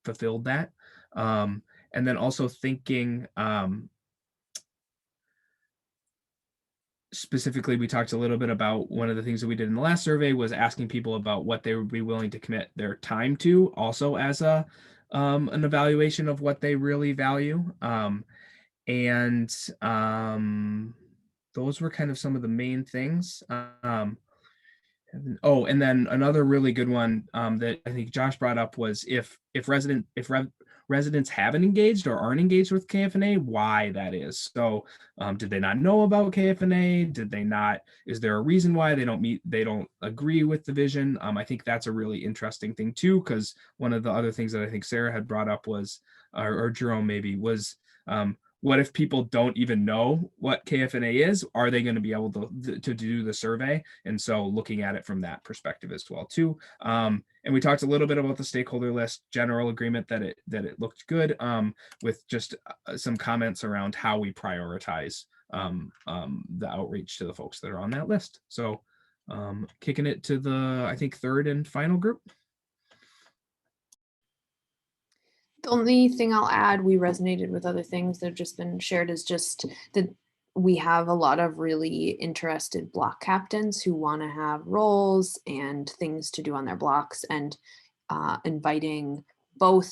fulfilled that? And then also thinking, specifically, we talked a little bit about one of the things that we did in the last survey was asking people about what they would be willing to commit their time to, also as an evaluation of what they really value. Those were kind of some of the main things. Oh, and then another really good one that I think Josh brought up was if residents haven't engaged or aren't engaged with KFNA, why that is. So did they not know about KFNA? Did they not? Is there a reason why they don't agree with the vision? I think that's a really interesting thing too, because one of the other things that I think Sarah had brought up was, or Jerome maybe, was what if people don't even know what KFNA is? Are they going to be able to do the survey? And so looking at it from that perspective as well too. And we talked a little bit about the stakeholder list, general agreement that it looked good, with just some comments around how we prioritize the outreach to the folks that are on that list. So kicking it to the, I think, third and final group. The only thing I'll add, we resonated with other things that have just been shared, is just that we have a lot of really interested block captains who want to have roles and things to do on their blocks, and inviting both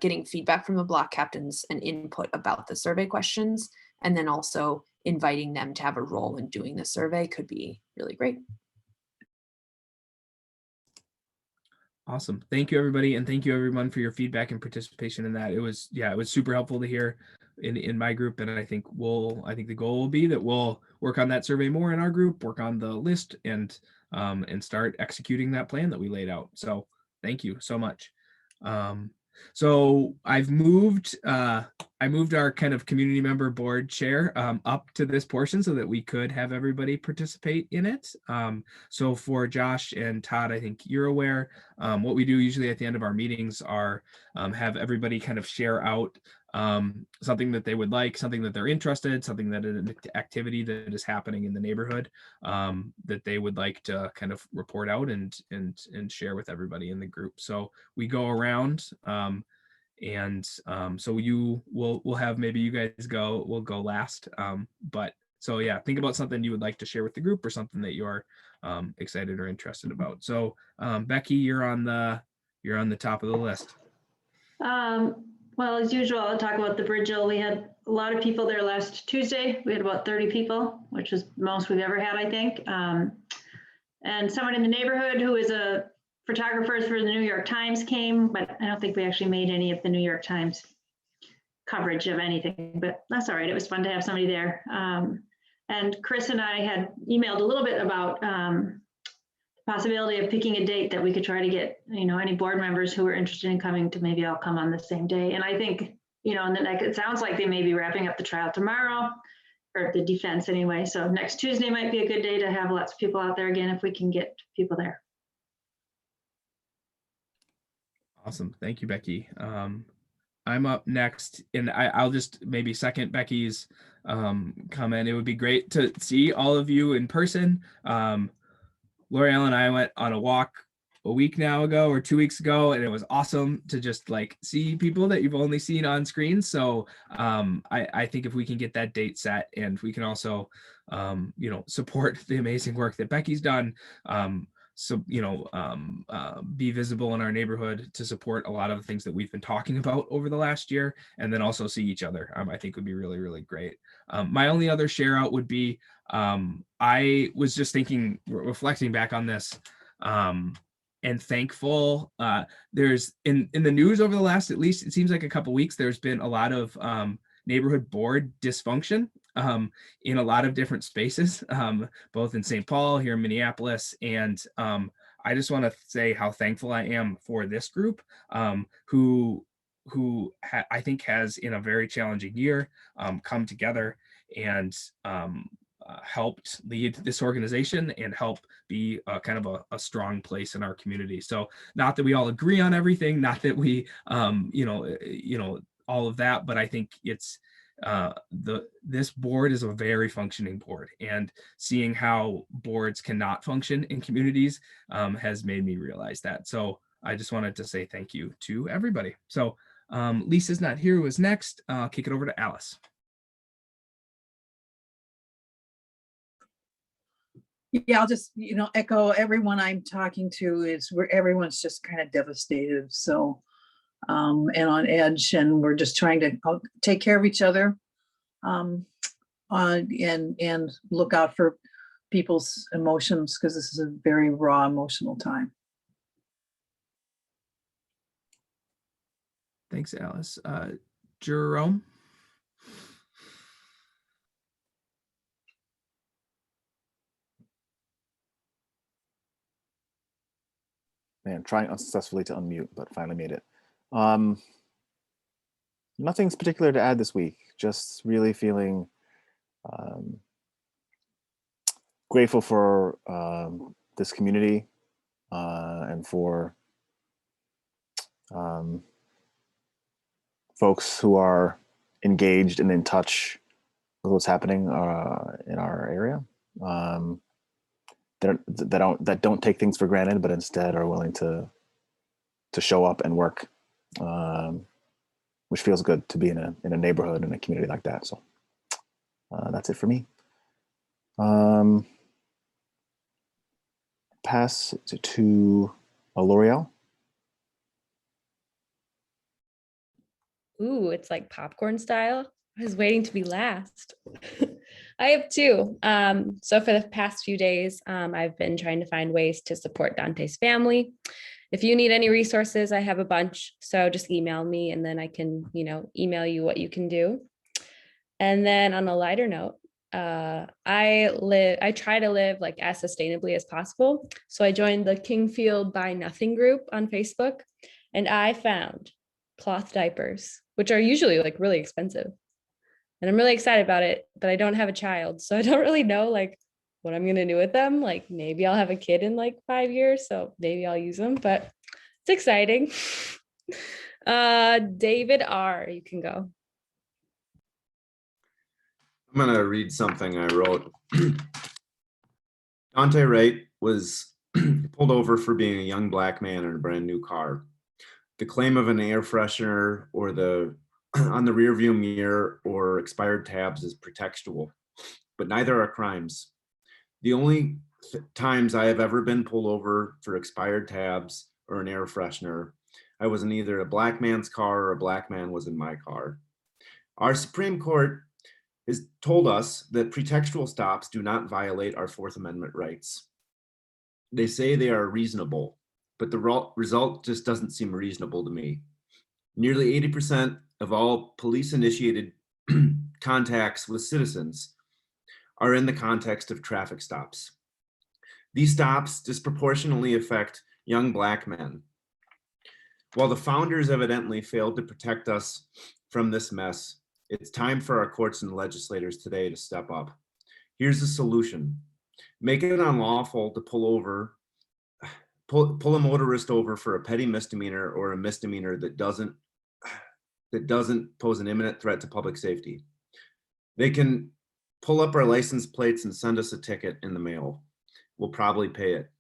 getting feedback from the block captains and input about the survey questions, and then also inviting them to have a role in doing the survey could be really great. Awesome. Thank you, everybody. And thank you, everyone, for your feedback and participation in that. It was, yeah, it was super helpful to hear in my group. And I think the goal will be that we'll work on that survey more in our group, work on the list, and start executing that plan that we laid out. So thank you so much. So I moved our kind of community member board chair up to this portion so that we could have everybody participate in it. So for Josh and Todd, I think you're aware, what we do usually at the end of our meetings are have everybody kind of share out something that they would like, something that they're interested, something that an activity that is happening in the neighborhood that they would like to kind of report out and share with everybody in the group. So we go around so we'll have, maybe you guys will go last. But so yeah, think about something you would like to share with the group or something that you're excited or interested about. So Becky, you're on the top of the list. Well, as usual, I'll talk about the Bridgel. We had a lot of people there last Tuesday. We had about 30 people, which was the most we've ever had, I think. And someone in the neighborhood who is a photographer for the New York Times came, but I don't think we actually made any of the New York Times coverage of anything, but that's all right. It was fun to have somebody there. And Chris and I had emailed a little bit about possibility of picking a date that we could try to get, any board members who are interested in coming to maybe all come on the same day. And I think, and then it sounds like they may be wrapping up the trial tomorrow, or the defense anyway. So next Tuesday might be a good day to have lots of people out there again, if we can get people there. Awesome. Thank you, Becky. I'm up next, and I'll just maybe second Becky's comment. It would be great to see all of you in person. L'Oreal and I went on a walk a week now ago or 2 weeks ago, and it was awesome to just like see people that you've only seen on screen. So I think if we can get that date set, and we can also support the amazing work that Becky's done, be visible in our neighborhood to support a lot of the things that we've been talking about over the last year, and then also see each other, I think would be really, really great. My only other share out would be, I was just thinking, reflecting back on this, and thankful. There's in the news over the last, at least it seems like a couple weeks, there's been a lot of neighborhood board dysfunction in a lot of different spaces, both in St. Paul, here in Minneapolis. And I just want to say how thankful I am for this group, who I think has, in a very challenging year, come together and helped lead this organization and help be kind of a strong place in our community. So not that we all agree on everything, not that we, all of that, but I think it's, this board is a very functioning board, and seeing how boards cannot function in communities has made me realize that. So I just wanted to say thank you to everybody. So Lisa's not here, who is next. I'll kick it over to Alice. Yeah, I'll just, echo everyone I'm talking to, is where everyone's just kind of devastated. So, and on edge, and we're just trying to take care of each other, and look out for people's emotions, because this is a very raw emotional time. Thanks, Alice. Jerome. Man, trying unsuccessfully to unmute, but finally made it. Nothing's particular to add this week. Just really feeling grateful for this community and for folks who are engaged and in touch with what's happening in our area. That don't take things for granted, but instead are willing to show up and work which feels good to be in a neighborhood and a community like that. So that's it for me. Pass it to L'Oreal. Ooh, it's like popcorn style. I was waiting to be last. I have two. So for the past few days, I've been trying to find ways to support Dante's family. If you need any resources, I have a bunch. So just email me and then I can, email you what you can do. And then on a lighter note, I try to live like as sustainably as possible. So I joined the Kingfield Buy Nothing group on Facebook, and I found cloth diapers, which are usually like really expensive. And I'm really excited about it, but I don't have a child. So I don't really know like what I'm going to do with them. Like maybe I'll have a kid in like 5 years. So maybe I'll use them, but it's exciting. David R., you can go. I'm going to read something I wrote. Dante Wright was pulled over for being a young black man in a brand new car. The claim of an air freshener or on the rear view mirror or expired tabs is pretextual, but neither are crimes. The only times I have ever been pulled over for expired tabs or an air freshener, I was in either a black man's car or a black man was in my car. Our Supreme Court has told us that pretextual stops do not violate our Fourth Amendment rights. They say they are reasonable, but the result just doesn't seem reasonable to me. Nearly 80% of all police-initiated contacts with citizens are in the context of traffic stops. These stops disproportionately affect young black men. While the founders evidently failed to protect us from this mess, it's time for our courts and legislators today to step up. Here's the solution. Make it unlawful to pull a motorist over for a petty misdemeanor or a misdemeanor that doesn't pose an imminent threat to public safety. They can pull up our license plates and send us a ticket in the mail. We'll probably pay it.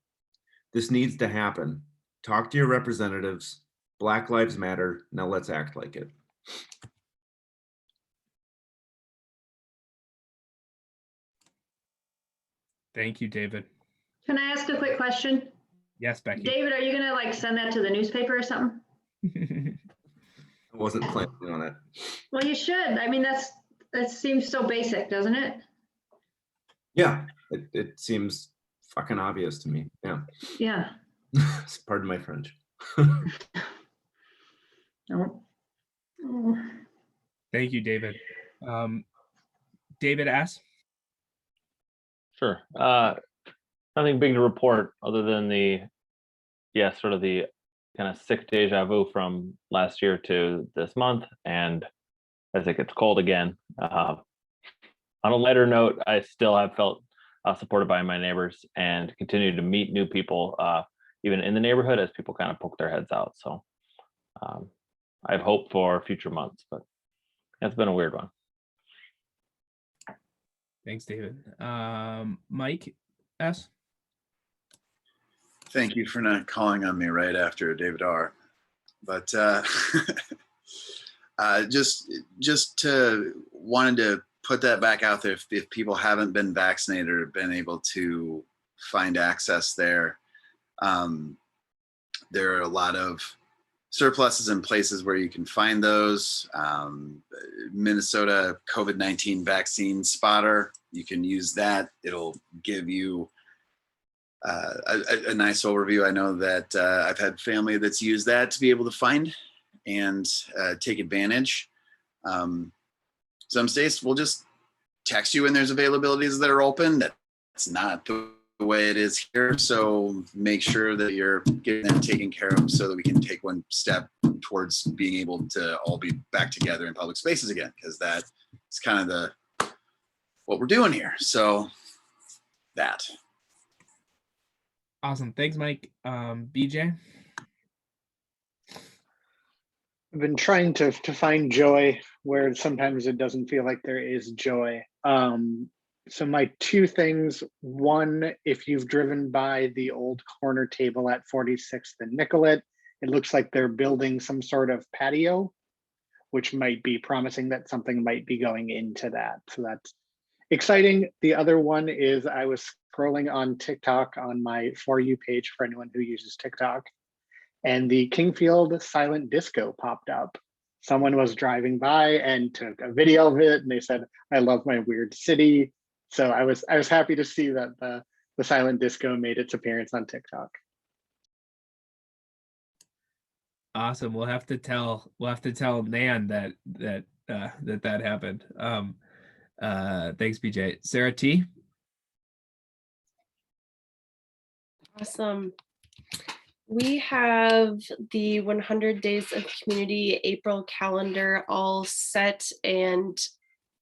This needs to happen. Talk to your representatives. Black Lives Matter. Now let's act like it. Thank you, David. Can I ask a quick question? Yes, Becky. David, are you gonna like send that to the newspaper or something? I wasn't planning on it. Well, you should. I mean, that seems so basic, doesn't it? Yeah, it seems fucking obvious to me. Yeah. Yeah. Pardon my French. No. Oh. Thank you, David. David S. Sure. Nothing big to report other than sort of the kind of sick deja vu from last year to this month. And as it gets cold again, on a lighter note, I still have felt supported by my neighbors and continue to meet new people, even in the neighborhood as people kind of poke their heads out. So I have hope for future months, but it's been a weird one. Thanks, David. Mike S. Thank you for not calling on me right after David R. But just wanted to put that back out there. If people haven't been vaccinated or been able to find access there, there are a lot of surpluses in places where you can find those. Minnesota COVID-19 vaccine spotter, you can use that. It'll give you a nice overview. I know that I've had family that's used that to be able to find and take advantage. Some states will just text you when there's availabilities that are open. That's not the way it is here. So make sure that you're getting them taken care of so that we can take one step towards being able to all be back together in public spaces again, because that is kind of what we're doing here. So that. Awesome. Thanks, Mike. BJ. I've been trying to find joy where sometimes it doesn't feel like there is joy. So my two things, one, if you've driven by the old corner table at 46th and Nicollet, it looks like they're building some sort of patio, which might be promising that something might be going into that. So that's exciting. The other one is I was scrolling on TikTok on my For You page for anyone who uses TikTok, and the Kingfield silent disco popped up. Someone was driving by and took a video of it, and they said, "I love my weird city." So I was happy to see that the silent disco made its appearance on TikTok. Awesome. We'll have to tell Nan that happened. Thanks, BJ. Sarah T. Awesome. We have the 100 Days of Community April calendar all set and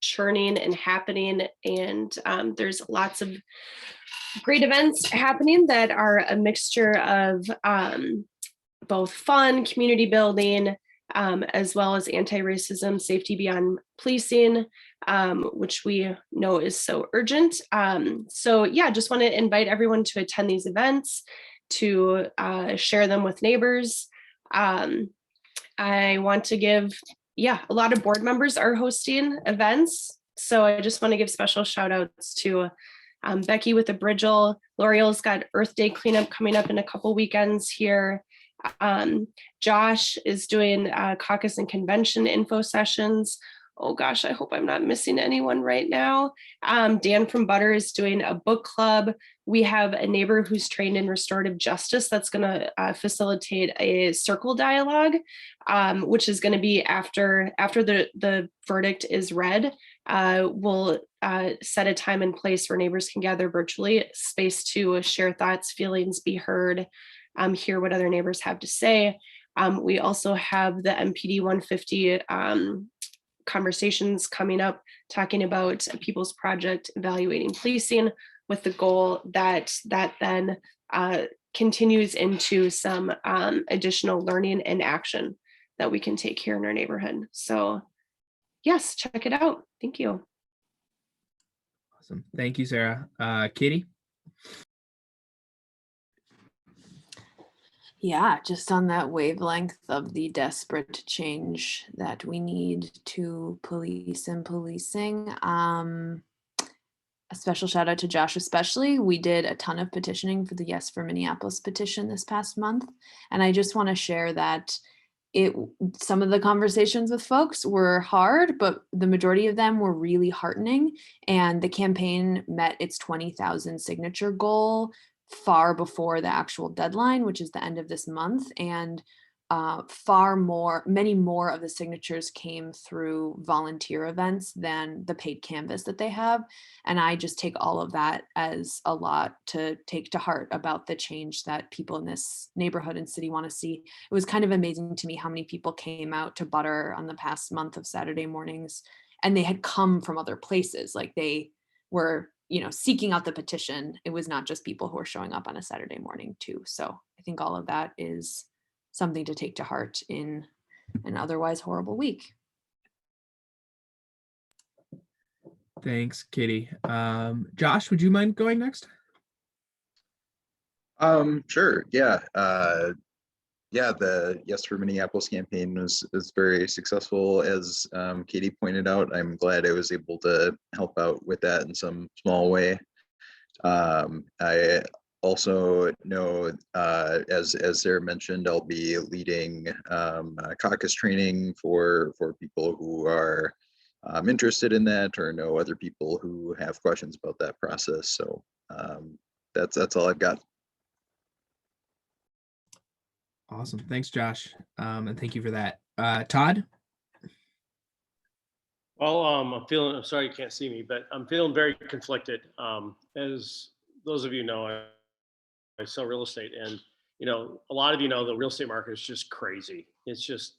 churning and happening. And there's lots of great events happening that are a mixture of both fun, community building, as well as anti-racism, safety beyond policing, which we know is so urgent. So yeah, just want to invite everyone to attend these events, to share them with neighbors. I want to give, a lot of board members are hosting events. So I just want to give special shout outs to Becky with the Bridgel. L'Oreal's got Earth Day cleanup coming up in a couple weekends here. Josh is doing caucus and convention info sessions. Oh gosh, I hope I'm not missing anyone right now. Dan from Butter is doing a book club. We have a neighbor who's trained in restorative justice that's going to facilitate a circle dialogue, which is going to be after the verdict is read. We'll set a time and place where neighbors can gather virtually, space to share thoughts, feelings, be heard, hear what other neighbors have to say. We also have the MPD 150 conversations coming up, talking about a People's Project evaluating policing, with the goal that then continues into some additional learning and action that we can take here in our neighborhood. So yes, check it out. Thank you. Awesome. Thank you, Sarah. Katie? Yeah, just on that wavelength of the desperate change that we need to police and policing. A special shout out to Josh, especially. We did a ton of petitioning for the Yes for Minneapolis petition this past month. And I just want to share that some of the conversations with folks were hard, but the majority of them were really heartening. And the campaign met its 20,000 signature goal far before the actual deadline, which is the end of this month. And many more of the signatures came through volunteer events than the paid canvas that they have. And I just take all of that as a lot to take to heart about the change that people in this neighborhood and city want to see. It was kind of amazing to me how many people came out to Butter on the past month of Saturday mornings, and they had come from other places. Like they were, seeking out the petition. It was not just people who were showing up on a Saturday morning too. So I think all of that is something to take to heart in an otherwise horrible week. Thanks, Katie. Josh, would you mind going next? Sure. Yeah. The Yes for Minneapolis campaign is very successful. As Katie pointed out, I'm glad I was able to help out with that in some small way. I also know, as Sarah mentioned, I'll be leading caucus training for people who are interested in that or know other people who have questions about that process. So that's all I've got. Awesome. Thanks, Josh. And thank you for that. Todd? Well, I'm sorry you can't see me, but I'm feeling very conflicted. As those of you know, I sell real estate, and a lot of you know the real estate market is just crazy. It's just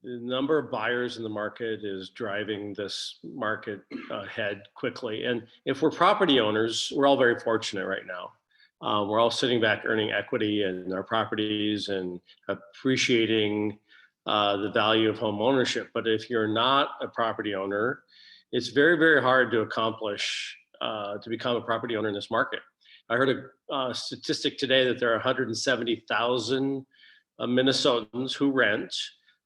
the number of buyers in the market is driving this market ahead quickly. And if we're property owners, we're all very fortunate right now. We're all sitting back earning equity in our properties and appreciating the value of home ownership. But if you're not a property owner, it's very, very hard to accomplish to become a property owner in this market. I heard a statistic today that there are 170,000 Minnesotans who rent,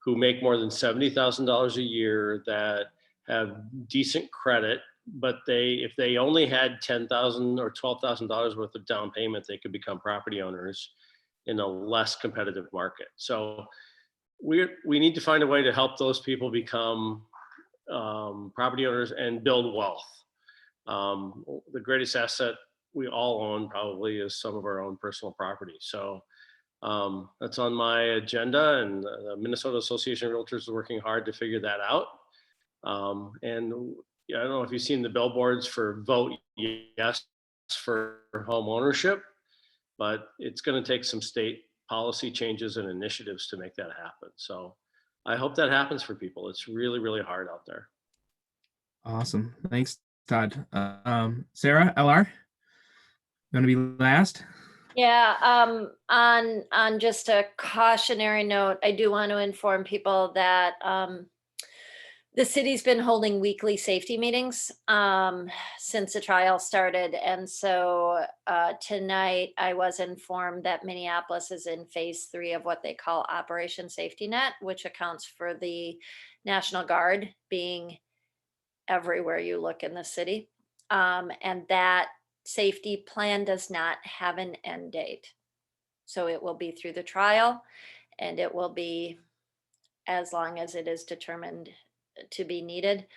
who make more than $70,000 a year, that have decent credit, but if they only had $10,000 or $12,000 worth of down payment, they could become property owners in a less competitive market. So we need to find a way to help those people become property owners and build wealth. The greatest asset we all own probably is some of our own personal property. So that's on my agenda, and the Minnesota Association of Realtors is working hard to figure that out. And I don't know if you've seen the billboards for vote yes for home ownership, but it's going to take some state policy changes and initiatives to make that happen. So I hope that happens for people. It's really, really hard out there. Awesome. Thanks, Todd. Sarah, LR, you want to be last? Yeah, on just a cautionary note, I do want to inform people that the city's been holding weekly safety meetings since the trial started. And so tonight I was informed that Minneapolis is in phase 3 of what they call Operation Safety Net, which accounts for the National Guard being everywhere you look in the city. And that safety plan does not have an end date. So it will be through the trial, and it will be as long as it is determined to be needed.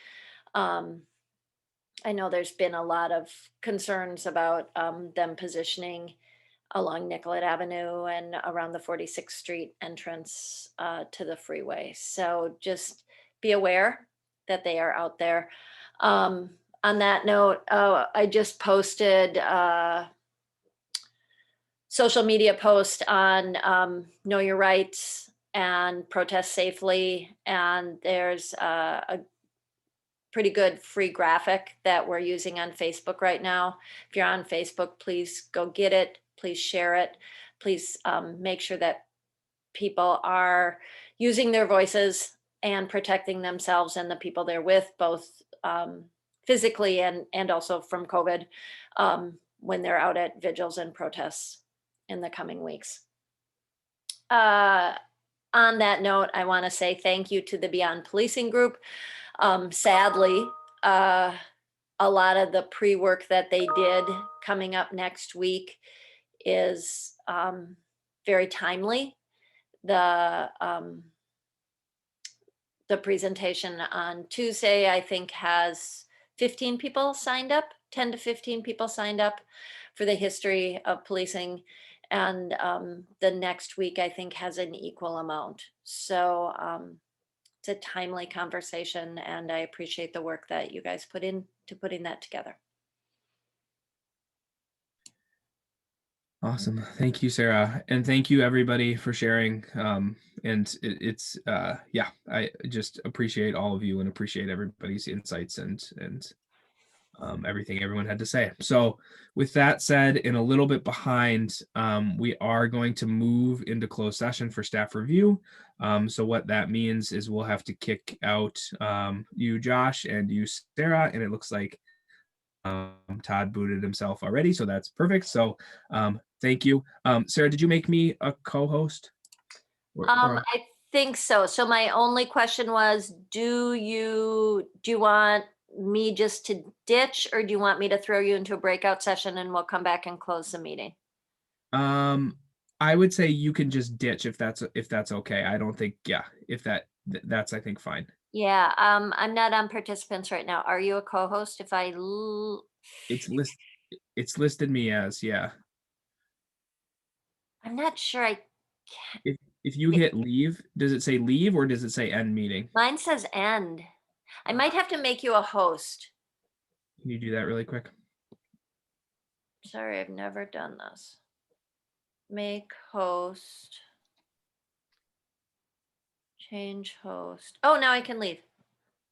I know there's been a lot of concerns about them positioning along Nicollet Avenue and around the 46th Street entrance to the freeway. So just be aware that they are out there. On that note, I just posted a social media post on Know Your Rights and Protest Safely. And there's a pretty good free graphic that we're using on Facebook right now. If you're on Facebook, please go get it. Please share it. Please make sure that people are using their voices and protecting themselves and the people they're with, both physically and also from COVID, when they're out at vigils and protests in the coming weeks. On that note, I want to say thank you to the Beyond Policing group. Sadly, a lot of the pre-work that they did coming up next week is very timely. The presentation on Tuesday, I think, has 15 people signed up, 10 to 15 people signed up for the history of policing. And the next week, I think, has an equal amount. So it's a timely conversation, and I appreciate the work that you guys put into putting that together. Awesome. Thank you, Sarah. And thank you, everybody, for sharing. Yeah, I just appreciate all of you and appreciate everybody's insights and everything everyone had to say. So with that said, and a little bit behind, we are going to move into closed session for staff review. So what that means is we'll have to kick out you, Josh, and you, Sarah, and it looks like Todd booted himself already, so that's perfect. So thank you. Sarah, did you make me a co-host? I think so. So my only question was, do you want me just to ditch, or do you want me to throw you into a breakout session and we'll come back and close the meeting? I would say you can just ditch if that's okay. I don't think, yeah, if that's I think fine. Yeah, I'm not on participants right now. Are you a co-host? If I it's listed me as, yeah. I'm not sure I can. If you hit leave, does it say leave or does it say end meeting? Mine says end. I might have to make you a host. Can you do that really quick? Sorry, I've never done this. Make host. Change host. Oh, now I can leave.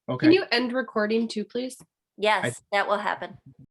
Okay. Can you end recording too, please? Yes, that will happen.